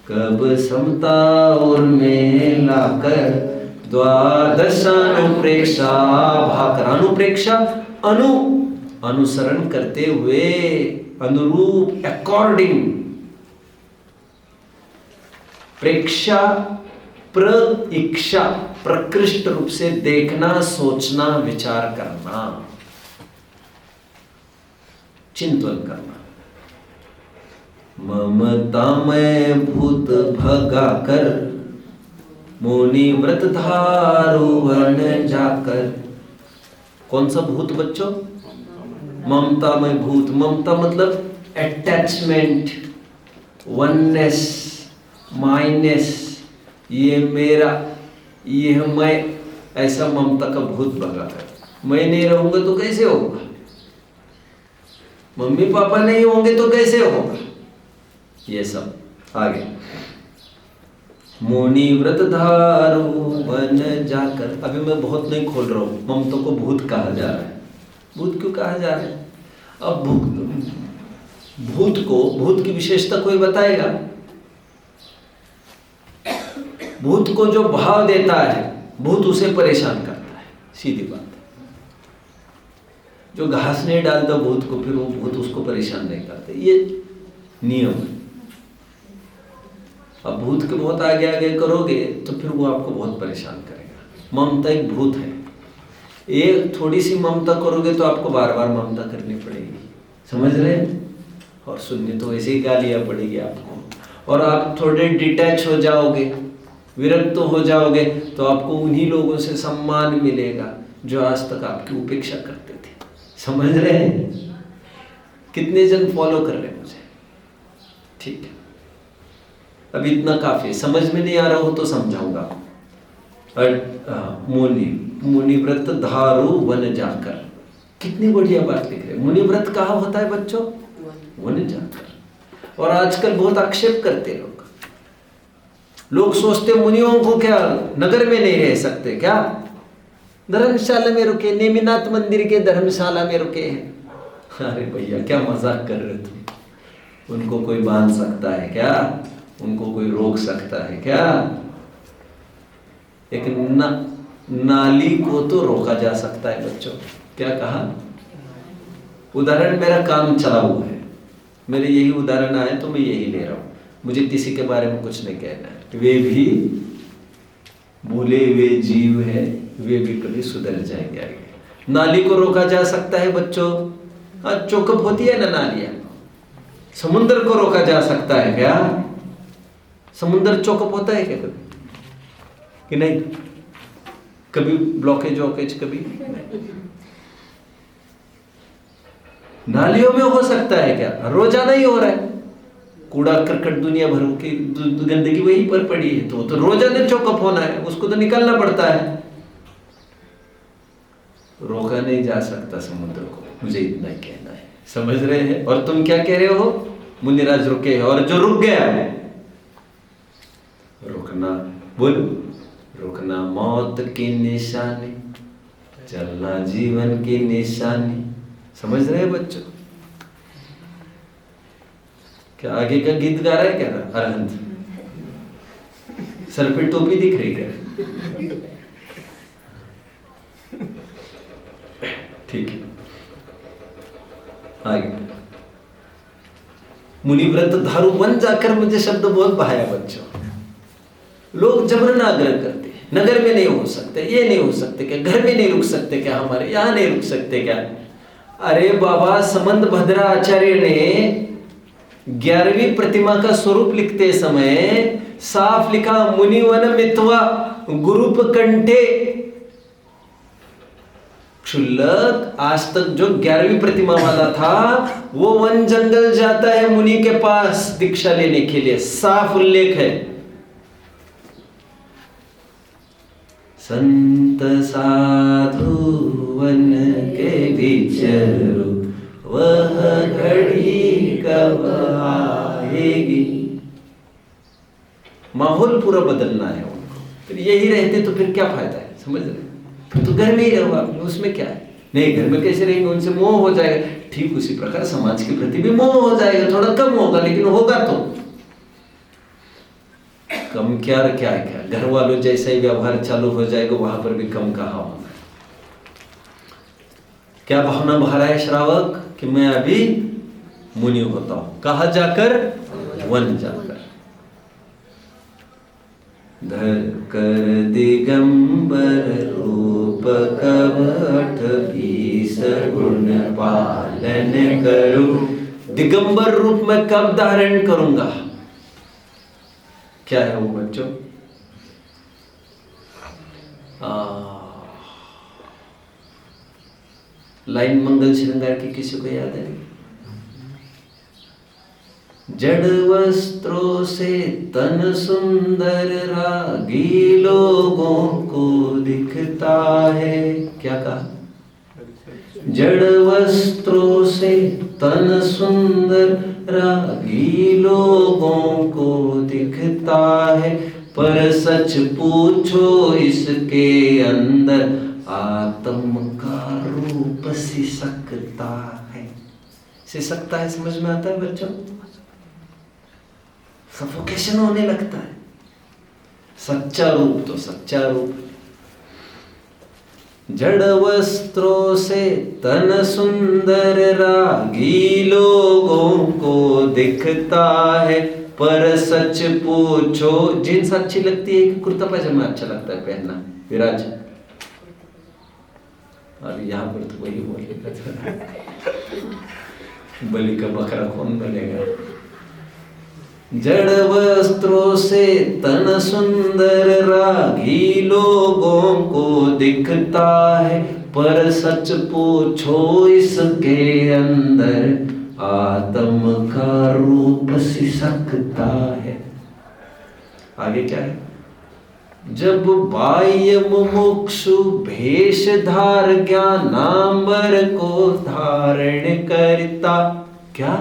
कब समता और में लाकर द्वादशानुप्रेक्षा भाकर, अनुप्रेक्षा अनुसरण करते हुए, अनुरूप अकॉर्डिंग, प्रेक्षा प्रइक्षा प्रकृष्ट रूप से देखना, सोचना, विचार करना, चिंतन करना। ममता में भूत भगाकर मुनि व्रत धारू वन जाकर। कौन सा भूत बच्चों? ममता में भूत। ममता मतलब अटैचमेंट, वननेस, माइनेस, ये मेरा, ये मैं, ऐसा ममता का भूत भगा कर। मैं नहीं रहूंगा तो कैसे होगा, मम्मी पापा नहीं होंगे तो कैसे होगा, ये सब आगे। मुनि व्रत धारू वन जाकर, अभी मैं बहुत नहीं खोल रहा हूं, ममता को भूत कहा जा रहा है। भूत क्यों कहा जा रहा है? अब भूत की विशेषता कोई बताएगा? भूत को जो भाव देता है, भूत उसे परेशान करता है, सीधी बात है। जो घास नहीं डालता भूत को, फिर वो भूत उसको परेशान नहीं करते, ये नियम है। अब भूत के बहुत आगे आगे करोगे तो फिर वो आपको बहुत परेशान करेगा। ममता एक भूत है, एक थोड़ी सी ममता करोगे तो आपको बार बार ममता करनी पड़ेगी, समझ रहे हैं? और सुननी तो वैसे ही गालियां पड़ेगी आपको। और आप थोड़े डिटैच हो जाओगे, विरक्त हो जाओगे, तो आपको उन्हीं लोगों से सम्मान मिलेगा जो आज तक आपकी उपेक्षा करते थे। समझ रहे हैं? कितने जन फॉलो कर रहे हैं मुझे? ठीक है, अभी इतना काफी है। समझ में नहीं आ रहा हो तो समझाऊंगा। मुनि व्रत धारू वन जाकर, कितनी बढ़िया बात लिख रहे। मुनि व्रत कहाँ होता है बच्चों? वन जाकर। और आजकल बहुत आक्षेप करते लोग सोचते मुनियों को क्या नगर में नहीं रह सकते क्या? धर्मशाला में रुके, नेमिनाथ मंदिर के धर्मशाला में रुके हैं। अरे भैया क्या मजाक कर रहे तुम? उनको कोई बांध सकता है क्या? उनको कोई रोक सकता है क्या? एक नाली को तो रोका जा सकता है बच्चों। क्या कहा? उदाहरण मेरा काम चला हुआ है, मेरे यही उदाहरण आए तो मैं यही ले रहा हूं। मुझे किसी के बारे में कुछ नहीं कहना है। वे भी भूले हुए जीव है, वे भी कभी सुधर जाएंगे आगे। नाली को रोका जा सकता है बच्चों? हाँ, चौकअप होती है ना नालियां। समुद्र को रोका जा सकता है क्या? समुद्र चौकअप होता है क्या कभी कि नहीं? कभी ब्लॉकेज वॉकेज कभी नहीं। नालियों में हो सकता है क्या? रोजाना ही हो रहा है। कूड़ा करकट दुनिया भर की गंदगी वहीं पर पड़ी है, तो रोजाना चौकअप होना है, उसको तो निकालना पड़ता है। रोका नहीं जा सकता समुद्र को, मुझे इतना कहना है। समझ रहे हैं? और तुम क्या कह रहे हो? मुनिराज रुके, और जो रुक गया रुकना, बोलो, रुकना मौत की निशानी, चलना जीवन की निशानी। समझ रहे हैं बच्चों? क्या आगे का गीत गा रहा है क्या अरहंत? सर पे टोपी दिख रही है। ठीक है, आगे। मुनिव्रत धारू वन जाकर, मुझे शब्द बहुत भाया बच्चों। लोग जबरन आग्रह करते हैं, नगर में नहीं हो सकते, ये नहीं हो सकते क्या, घर में नहीं रुक सकते क्या, हमारे यहां नहीं रुक सकते क्या। अरे बाबा, समंत भद्रा आचार्य ने 11वीं प्रतिमा का स्वरूप लिखते समय साफ लिखा, मुनिवन मित्वा गुरुप कंठे। क्षुल्लक आज तक जो 11वीं प्रतिमा वाला था वो वन जंगल जाता है मुनि के पास दीक्षा लेने के लिए, साफ उल्लेख है। संत साधु वन के विचरो, वह घड़ी कब आएगी। माहौल पूरा बदलना है उनको। फिर यही रहते तो फिर क्या फायदा है, समझ रहे? फिर तो घर में ही रहो आप, उसमें क्या है। नहीं, घर में कैसे रहेंगे, उनसे मोह हो जाएगा। ठीक उसी प्रकार समाज के प्रति भी मोह हो जाएगा, थोड़ा कम होगा लेकिन होगा। तो कम क्या क्या क्या, घर वालों जैसा ही व्यवहार चालू हो जाएगा, वहां पर भी कम कहाँ होगा। क्या भावना बहा रहा है श्रावक कि मैं अभी मुनि होता हूं, कहा जाकर, वन जाकर। धर कर दिगंबर रूप कवट, 20 गुण पालन करूं। दिगंबर रूप में कब धारण करूंगा? क्या है वो बच्चों? लाइन मंगल श्रृंगार की किसी को याद है? जड़ वस्त्रों से तन सुंदर रागी लोगों को दिखता है। क्या कहा? जड़ वस्त्रों से तन सुंदर रागी लोगों को दिखता है, पर सच पूछो इसके अंदर आत्म का रूप सिसकता है। सिसकता है, समझ में आता है बच्चों? सफोकेशन होने लगता है। सच्चा रूप तो सच्चा रूप। जड़ वस्त्रों से तन सुंदर रागी लोगों को दिखता है, पर सच पूछो। जींस अच्छी लगती है कि कुर्ता पैजामा अच्छा लगता है पहनना विराज? और यहाँ पर तो वही बोलेगा, बलि का बकरा कौन बनेगा? जड़ वस्त्रों से तन सुंदर रागी लोगों को दिखता है, पर सच पूछो इसके अंदर आत्म का रूप सिसकता है। आगे क्या है? जब बाह्य मुमुक्षु भेष धार ज्ञानांबर को धारण करता। क्या?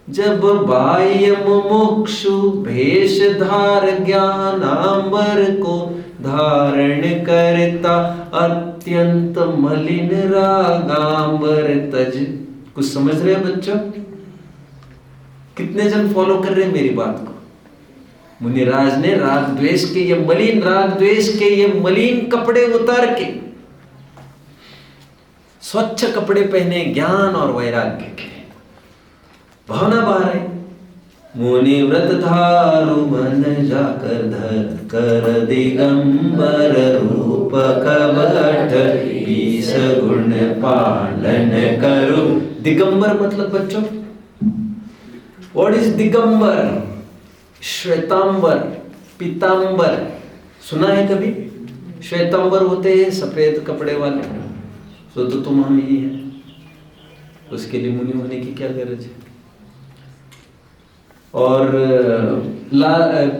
जब बाह्य मुमुक्षु भेष धार ज्ञानांबर को धारण करता, अत्यंत मलिन रागांबर तज। कुछ समझ रहे हैं बच्चों? कितने जन फॉलो कर रहे हैं मेरी बात को? मुनिराज ने राग द्वेष के ये मलिन, राग द्वेष के ये मलिन कपड़े उतार के स्वच्छ कपड़े पहने, ज्ञान और वैराग्य के भावना बाहर है। मुनि व्रत धारु मन जाकर, धर कर दिगंबर रूप कवट, 20 गुण पालन करूं। दिगंबर मतलब बच्चों, व्हाट इज दिगंबर? श्वेतांबर, पीतांबर सुना है कभी? श्वेतांबर होते हैं सफेद कपड़े वाले, तो तुम हम ही है। उसके लिए मुनि होने की क्या गरज है? और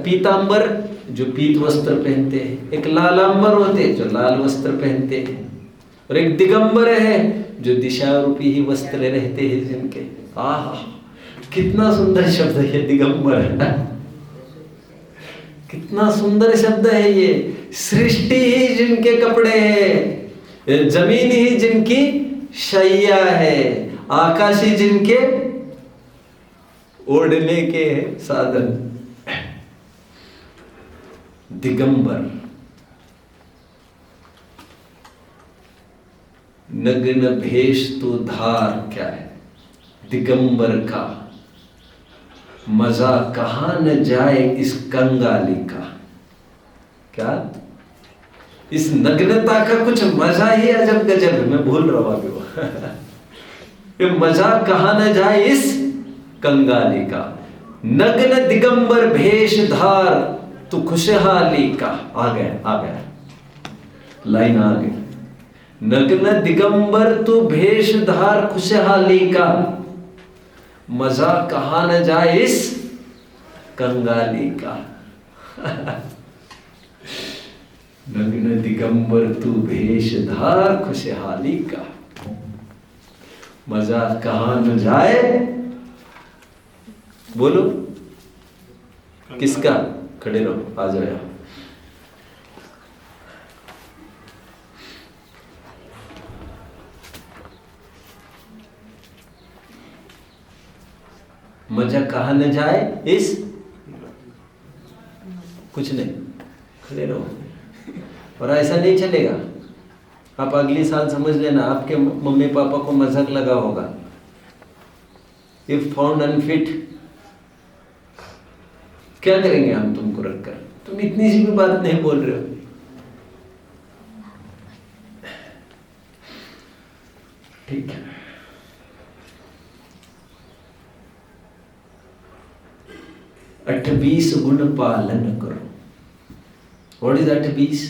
पीतांबर जो पीत वस्त्र पहनते हैं, एक लालांबर होते हैं जो लाल वस्त्र पहनते हैं, और एक दिगंबर है जो दिशा रूपी ही वस्त्र रहते हैं जिनके। आहा, कितना सुंदर शब्द है ये दिगंबर। कितना सुंदर शब्द है ये। सृष्टि ही जिनके कपड़े हैं, जमीन ही जिनकी शैया है, आकाश ही जिनके ओढ़ने के साधन। दिगंबर, नग्न भेष तो धार क्या है, दिगंबर का मजा कहां न जाए इस कंगाली का। क्या इस नग्नता का कुछ मजा ही अजब गजब है। मैं भूल रहा हूं अभी वो ये मजा कहां न जाए इस कंगाली का, नग्न दिगंबर भेष धार तू खुशहाली का। आ गया लाइन आ गई। नग्न दिगंबर तू भेष धार खुशहाली का, मजा कहां न जाए इस कंगाली का। नग्न दिगंबर तू भेष धार खुशहाली का, मजा कहां न जाए। बोलो किसका? खड़े रहो, आ जाओ। मजा कहां न जाए इस, कुछ नहीं, खड़े रहो। और ऐसा नहीं चलेगा। आप अगली साल समझ लेना, आपके मम्मी पापा को मजाक लगा होगा, इफ फाउंड अनफिट, क्या करेंगे हम तुमको रखकर? तुम इतनी सी भी बात नहीं बोल रहे हो। ठीक है, अट्ठाईस गुण पालन करो। What is 28?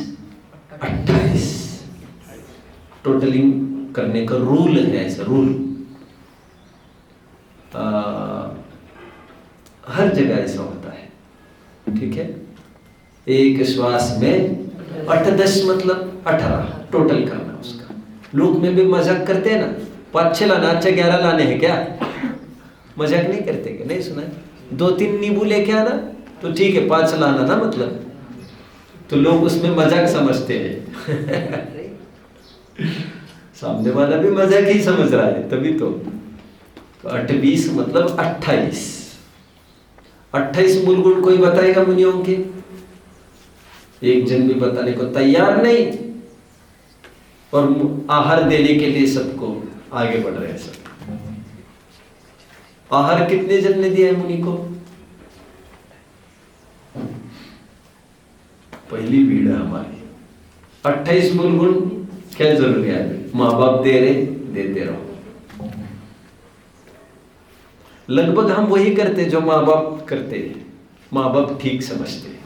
28 टोटलिंग करने का रूल है, ऐसा रूल हर जगह ऐसा होता है। ठीक है, एक श्वास में 8-10 मतलब 18 टोटल करना उसका। लोग में भी मजाक करते हैं ना, 5-6 लाना, अच्छा 11 लाने हैं क्या? मजाक नहीं करते क्या? नहीं सुना? 2-3 नींबू लेके आना तो ठीक है, 5 लाना ना मतलब, तो लोग उसमें मजाक समझते हैं। सामने वाला भी मजाक ही समझ रहा है, तभी तो 28 मतलब 28। 28 मूल गुण कोई बताएगा मुनियों के? एक जन भी बताने को तैयार नहीं, और आहार देने के लिए सबको आगे बढ़ रहे हैं सब। आहार कितने जन ने दिया है मुनि को? पहली भीड़ है हमारी। 28 मूल गुण क्या जरूरी है? माँ बाप दे रहे, देते रहो। लगभग हम वही करते जो माँ बाप करते हैं। माँ बाप ठीक समझते हैं,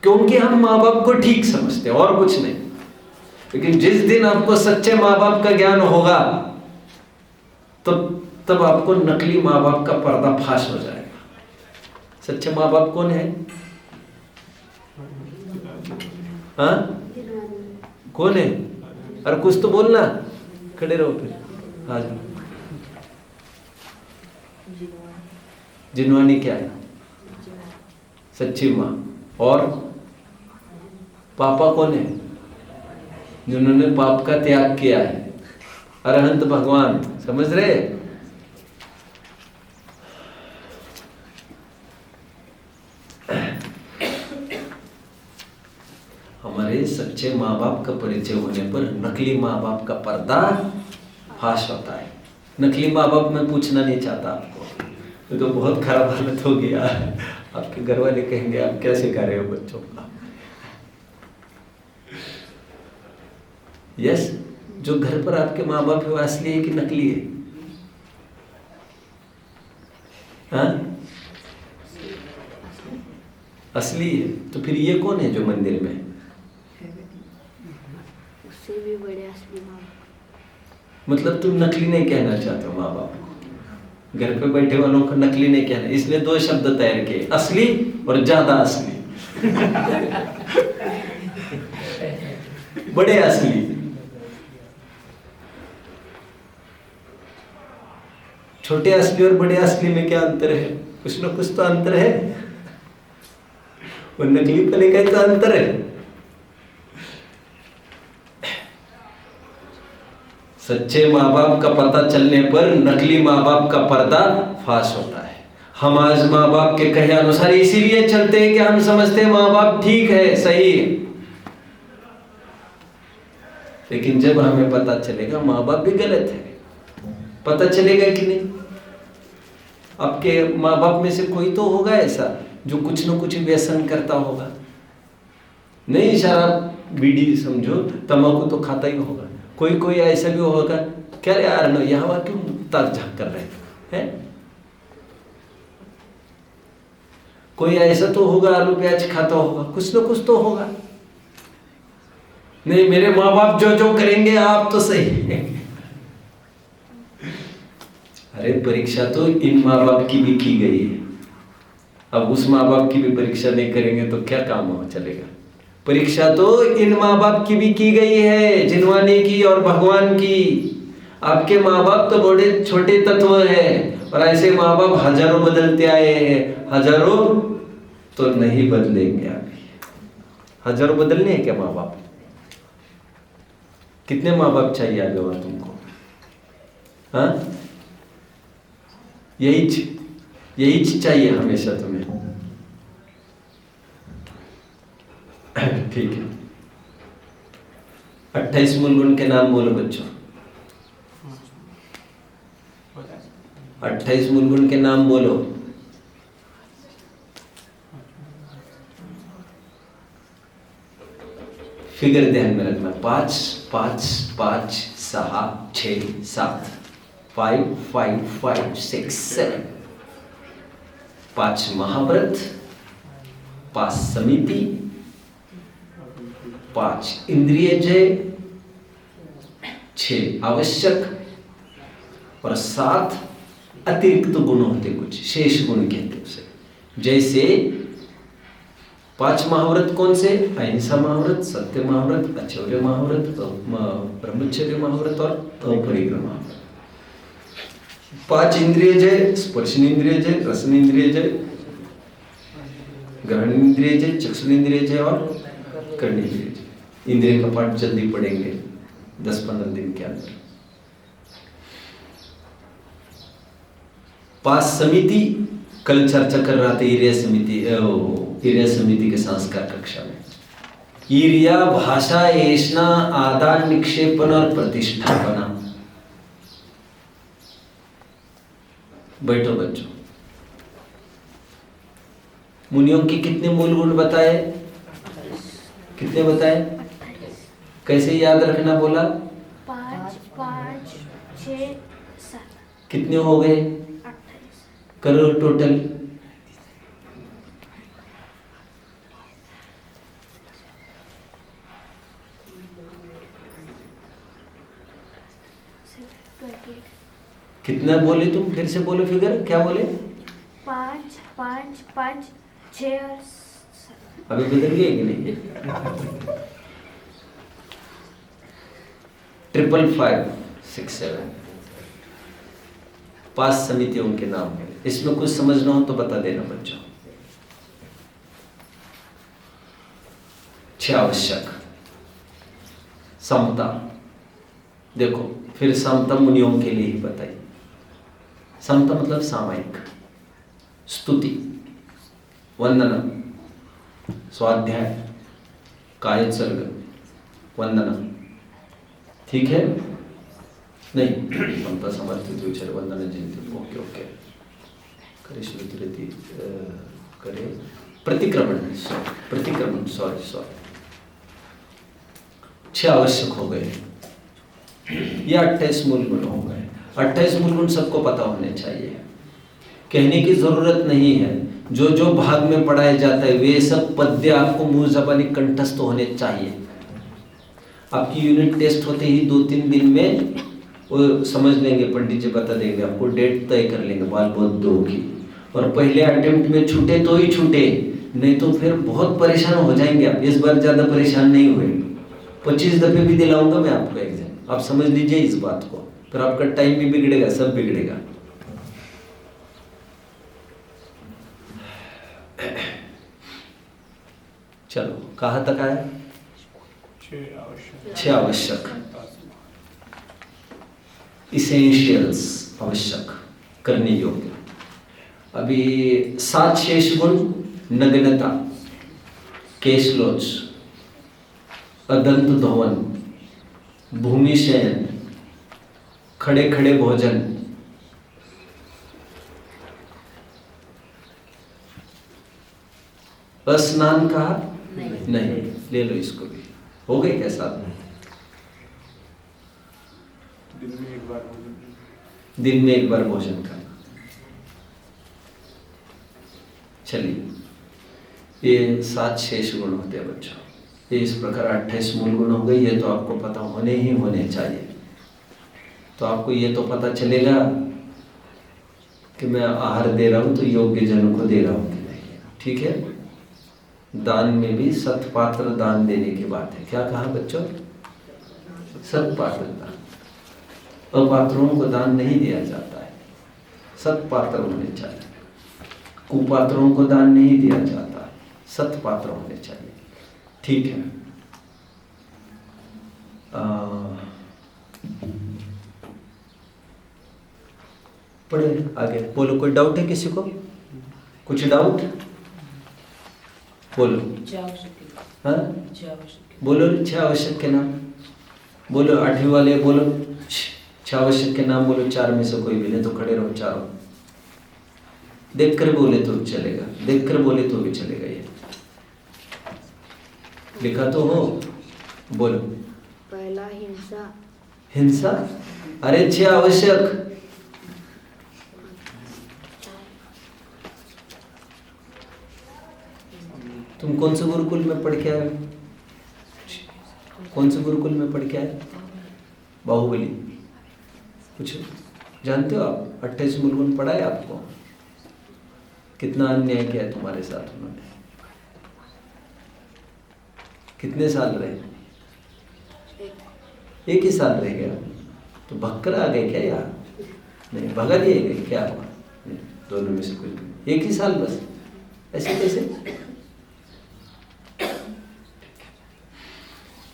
क्योंकि हम माँ बाप को ठीक समझते हैं और कुछ नहीं। लेकिन जिस दिन आपको सच्चे माँ बाप का ज्ञान होगा, तब आपको नकली माँ बाप का पर्दाफाश हो जाएगा। सच्चे माँ बाप कौन है? हाँ, कौन है? अरे कुछ तो बोलना, खड़े रहो फिर। हाँ जी, जिनवानी क्या है? सच्ची माँ। और पापा कौन है? जिन्होंने पाप का त्याग किया है, अरहंत भगवान। समझ रहे? हमारे सच्चे माँ बाप का परिचय होने पर नकली माँ बाप का पर्दा फाश होता है। नकली माँ बाप मैं पूछना नहीं चाहता आपको, तो बहुत खराब हालत हो गया। आपके घर वाले कहेंगे आप क्या सिखा रहे हो बच्चों को। यस, जो घर पर आपके माँ बाप है वो असली है कि नकली है? हाँ, असली है। तो फिर ये कौन है जो मंदिर में? उससे भी बड़े असली माँ बाप। मतलब तुम नकली नहीं कहना चाहते हो माँ बाप को? घर पे बैठे वालों को नकली नहीं कहना, इसलिए 2 शब्द तैयार किए, असली और ज्यादा असली। बड़े असली। छोटे असली और बड़े असली में क्या अंतर है? कुछ ना कुछ तो अंतर है। और नकली पने का तो अंतर है। सच्चे माँ बाप का पता चलने पर नकली माँ बाप का पर्दा फाश होता है। हम आज माँ बाप के कहे अनुसार इसीलिए चलते हैं कि हम समझते हैं माँ बाप ठीक है, सही है। लेकिन जब हमें पता चलेगा माँ बाप भी गलत है, पता चलेगा कि नहीं? आपके माँ बाप में से कोई तो होगा ऐसा जो कुछ न कुछ व्यसन करता होगा। नहीं शराब बीड़ी समझो, तंबाकू तो खाता ही होगा। कोई कोई ऐसा भी होगा, क्या रे यार यहाँ क्यों ताक झाक कर रहे हैं? कोई ऐसा तो होगा आलू प्याज खाता होगा, कुछ न कुछ तो होगा। नहीं मेरे माँ बाप जो जो करेंगे आप तो सही। अरे परीक्षा तो इन माँ बाप की भी की गई है, अब उस माँ बाप की भी परीक्षा नहीं करेंगे तो क्या काम हो चलेगा? परीक्षा तो इन माँ बाप की भी की गई है, जिनवानी की और भगवान की। आपके माँ बाप तो बड़े छोटे तत्व है, और ऐसे माँ बाप हजारों बदलते आए हैं, हजारों तो नहीं बदलेंगे अभी। हजारों बदलने हैं क्या माँ बाप? कितने माँ बाप चाहिए आगे और तुमको? हाँ, यही चाहिए हमेशा तुम्हें। ठीक है, 28 मूल गुण के नाम बोलो बच्चों। 28 मूल गुण के नाम बोलो। फिगर ध्यान में रखना, 5 5 5 6 6 7 5 5 5 6 7। 5 महाव्रत, 5 समिति, 5 इंद्रिय जय, 6 आवश्यक और 7 अतिरिक्त गुण होते, कुछ शेष गुण कहते उसे। जैसे 5 महाव्रत कौन से? अहिंसा महाव्रत, सत्य महाव्रत, अचौर्य महाव्रत, ब्रह्मचर्य महाव्रत और अपरिग्रह महाव्रत। 5 इंद्रिय जय, स्पर्शनेन्द्रिय जय, रसनेन्द्रिय जय, ग्रहणेन्द्रिय जय, चक्षुरेन्द्रिय जय और कर्णेन्द्रिय जय। इंद्रिय का पाठ जल्दी पढ़ेंगे 10-15 दिन के अंदर। 5 समिति, कल चर्चा कर रहा था ईर्या समिति के संस्कार कक्षा में। ईर्या भाषा, ऐषणा, आदान निक्षेपण और प्रतिष्ठापना। बैठो बच्चों। मुनियों की कितने मूल गुण बताए? कितने बताए? कैसे याद रखना बोला? 5 5 6 7। कितने हो गए? 28। करो टोटल। कितना बोले तुम? फिर से बोलो फिगर, क्या बोले? 5 5 5 6 और 7। अभी बदल गए कि नहीं? 5 5 6 7। 5 समितियों के नाम है। इसमें कुछ समझना हो तो बता देना बच्चों। 6 आवश्यक। समता, देखो फिर समता मुनियों के लिए ही बताई। समता मतलब सामायिक, स्तुति, वंदना, स्वाध्याय, कायोत्सर्ग, वंदना। ठीक है? नहीं, समता समर्थित विचार वंदना जयंती। Okay okay. करे प्रतिक्रमण सॉरी। 6 आवश्यक हो गए। ये 28 मूल गुण हो गए। 28 मूल गुण सबको पता होने चाहिए, कहने की जरूरत नहीं है। जो जो भाग में पढ़ाया जाता है वे सब पद्य आपको मुंह ज़बानी कंठस्थ होने चाहिए। आपकी यूनिट टेस्ट होते ही 2-3 दिन में वो समझ लेंगे, पंडित जी बता देंगे आपको, डेट तय कर लेंगे बाल बोध 2 की। और पहले अटेम्प्ट में छूटे तो ही छूटे, नहीं तो फिर बहुत परेशान हो जाएंगे आप। इस बार ज़्यादा परेशान नहीं हुए, 25 दफे भी दिलाऊंगा मैं आपको एग्जाम। आप समझ लीजिए इस बात को, फिर आपका टाइम भी बिगड़ेगा, सब बिगड़ेगा। चलो कहाँ तक आया? 6 आवश्यक, इसेंशियल्स, आवश्यक, करने योग्य। अभी 7 शेष गुण: नग्नता, केशलोच, अदंत धोवन, भूमि शयन, खड़े खड़े भोजन, स्नान कहा नहीं। ले लो इसको भी, हो गए क्या साथ में? दिन में एक बार भोजन करना। चलिए, ये 7 शेष गुण होते हैं बच्चों। ये इस प्रकार 28 मूल गुण हो गए। ये तो आपको पता होने ही होने चाहिए। तो आपको ये तो पता चलेगा कि मैं आहार दे रहा हूं तो योग्य जनों को दे रहा हूं कि नहीं। ठीक है। दान में भी सत्पात्र दान देने की बात है। क्या कहा बच्चों? सत्पात्र दान। अपात्रों को दान नहीं दिया जाता है, सत्पात्र होने चाहिए। कुपात्रों को दान नहीं दिया जाता, सत्पात्र होने चाहिए। ठीक है। पढ़े आगे, बोलो। कोई डाउट है किसी को? कुछ डाउट? बोलो। हाँ बोलो। 6 आवश्यक के नाम बोलो। 8वीं वाले बोलो। 6 आवश्यक के नाम बोलो। 4 में से कोई भी नहीं तो खड़े रहो चारों। देख कर बोले तो चलेगा, देख कर बोले तो भी चलेगा। ये लिखा तो हो। बोलो। पहला हिंसा। हिंसा? अरे 6 आवश्यक। तुम कौन से गुरुकुल में पढ़ के आए? कौन से गुरुकुल में पढ़ के आए? बाहुबली। कुछ जानते हो आप? 28 मूल गुण पढ़ा है आपको? कितना अन्याय किया है तुम्हारे साथ उन्होंने? कितने साल रहे? एक ही साल रह गया तो भक्कर आ गए क्या यार? नहीं, भगा दिए गए क्या हुआ? दोनों में से कोई एक ही साल बस। ऐसे कैसे?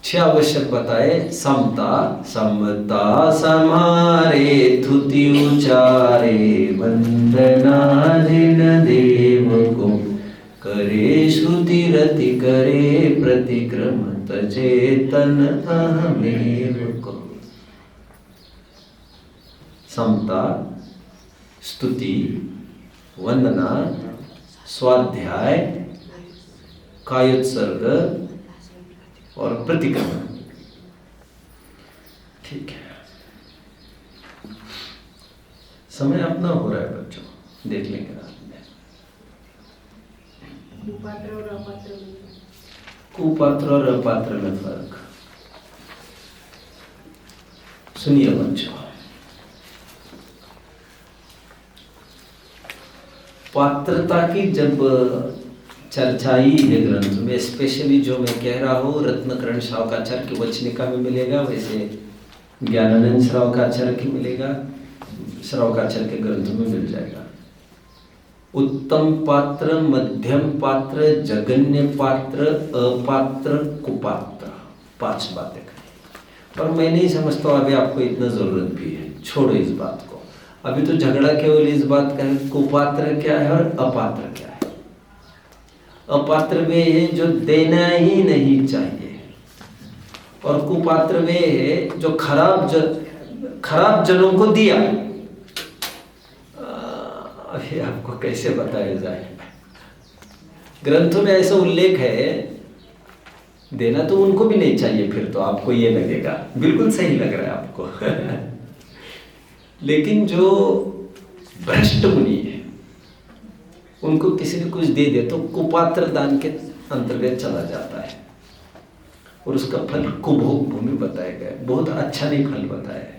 6 आवश्यक बताए। समता, समता, समारे, थुति उचारे, वंदना जिन देव को, करे श्रुति रति, करे प्रतिक्रम, तचेतन अहमेव को। समता, स्तुति, वंदना, स्वाध्याय, कायोत्सर्ग और प्रतिक्रमण। ठीक है। समय अपना हो रहा है बच्चों, देख लेंगे रात में। कुपात्र और अपात्र में, कुपात्र और अपात्र में फर्क सुनिए बच्चों। पात्रता की जब चर्चा ही है ग्रंथ में, स्पेशली जो मैं कह रहा हूँ रत्नकरण श्रावकाचार्य की वचनिका में मिलेगा, वैसे ज्ञानानंद श्रावकाचार्य की मिलेगा, श्रावकाचार्य के ग्रंथ में मिल जाएगा। उत्तम पात्र, मध्यम पात्र, जगन्य पात्र, अपात्र, कुपात्र, 5 बातें कही। पर मैं नहीं समझता हूँ अभी आपको इतना जरूरत भी है। छोड़ो इस बात को। अभी तो झगड़ा केवल इस बात का है कुपात्र क्या है और अपात्र क्या है। अपात्र वे है जो देना ही नहीं चाहिए, और कुपात्र वे है जो खराब जनों को दिया। अभी आपको कैसे बताया जाए? ग्रंथों में ऐसा उल्लेख है, देना तो उनको भी नहीं चाहिए। फिर तो आपको ये लगेगा, बिल्कुल सही लग रहा है आपको। लेकिन जो भ्रष्ट मुनि है उनको किसी ने कुछ दे दे तो कुपात्र दान के अंतर्गत चला जाता है, और उसका फल कुभोग भूमि बताया गया। बहुत अच्छा नहीं फल बताया है।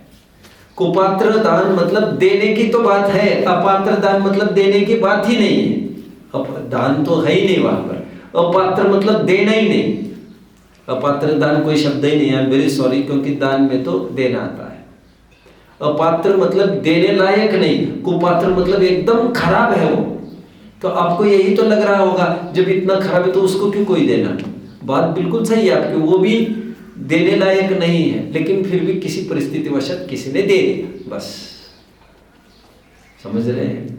कुपात्र दान मतलब देने की तो बात है, अपात्र दान मतलब देने की बात ही नहीं है। दान तो है ही नहीं वहां पर। अपात्र मतलब देना ही नहीं। अपात्र दान कोई शब्द ही नहीं है, वेरी सॉरी, क्योंकि दान में तो देना आता है। अपात्र मतलब देने लायक नहीं, कुपात्र मतलब एकदम खराब है वो। तो आपको यही तो लग रहा होगा जब इतना खराब है तो उसको क्यों कोई देना। बात बिल्कुल सही है आपकी, वो भी देने लायक नहीं है, लेकिन फिर भी किसी परिस्थिति वशत किसी ने दे दिया, बस। समझ रहे हैं?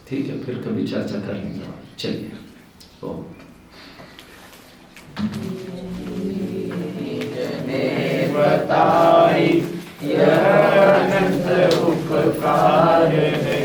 ठीक है, फिर कभी चर्चा कर लेंगे। चलिए, ओम। बताई यह अनंत उपकार है।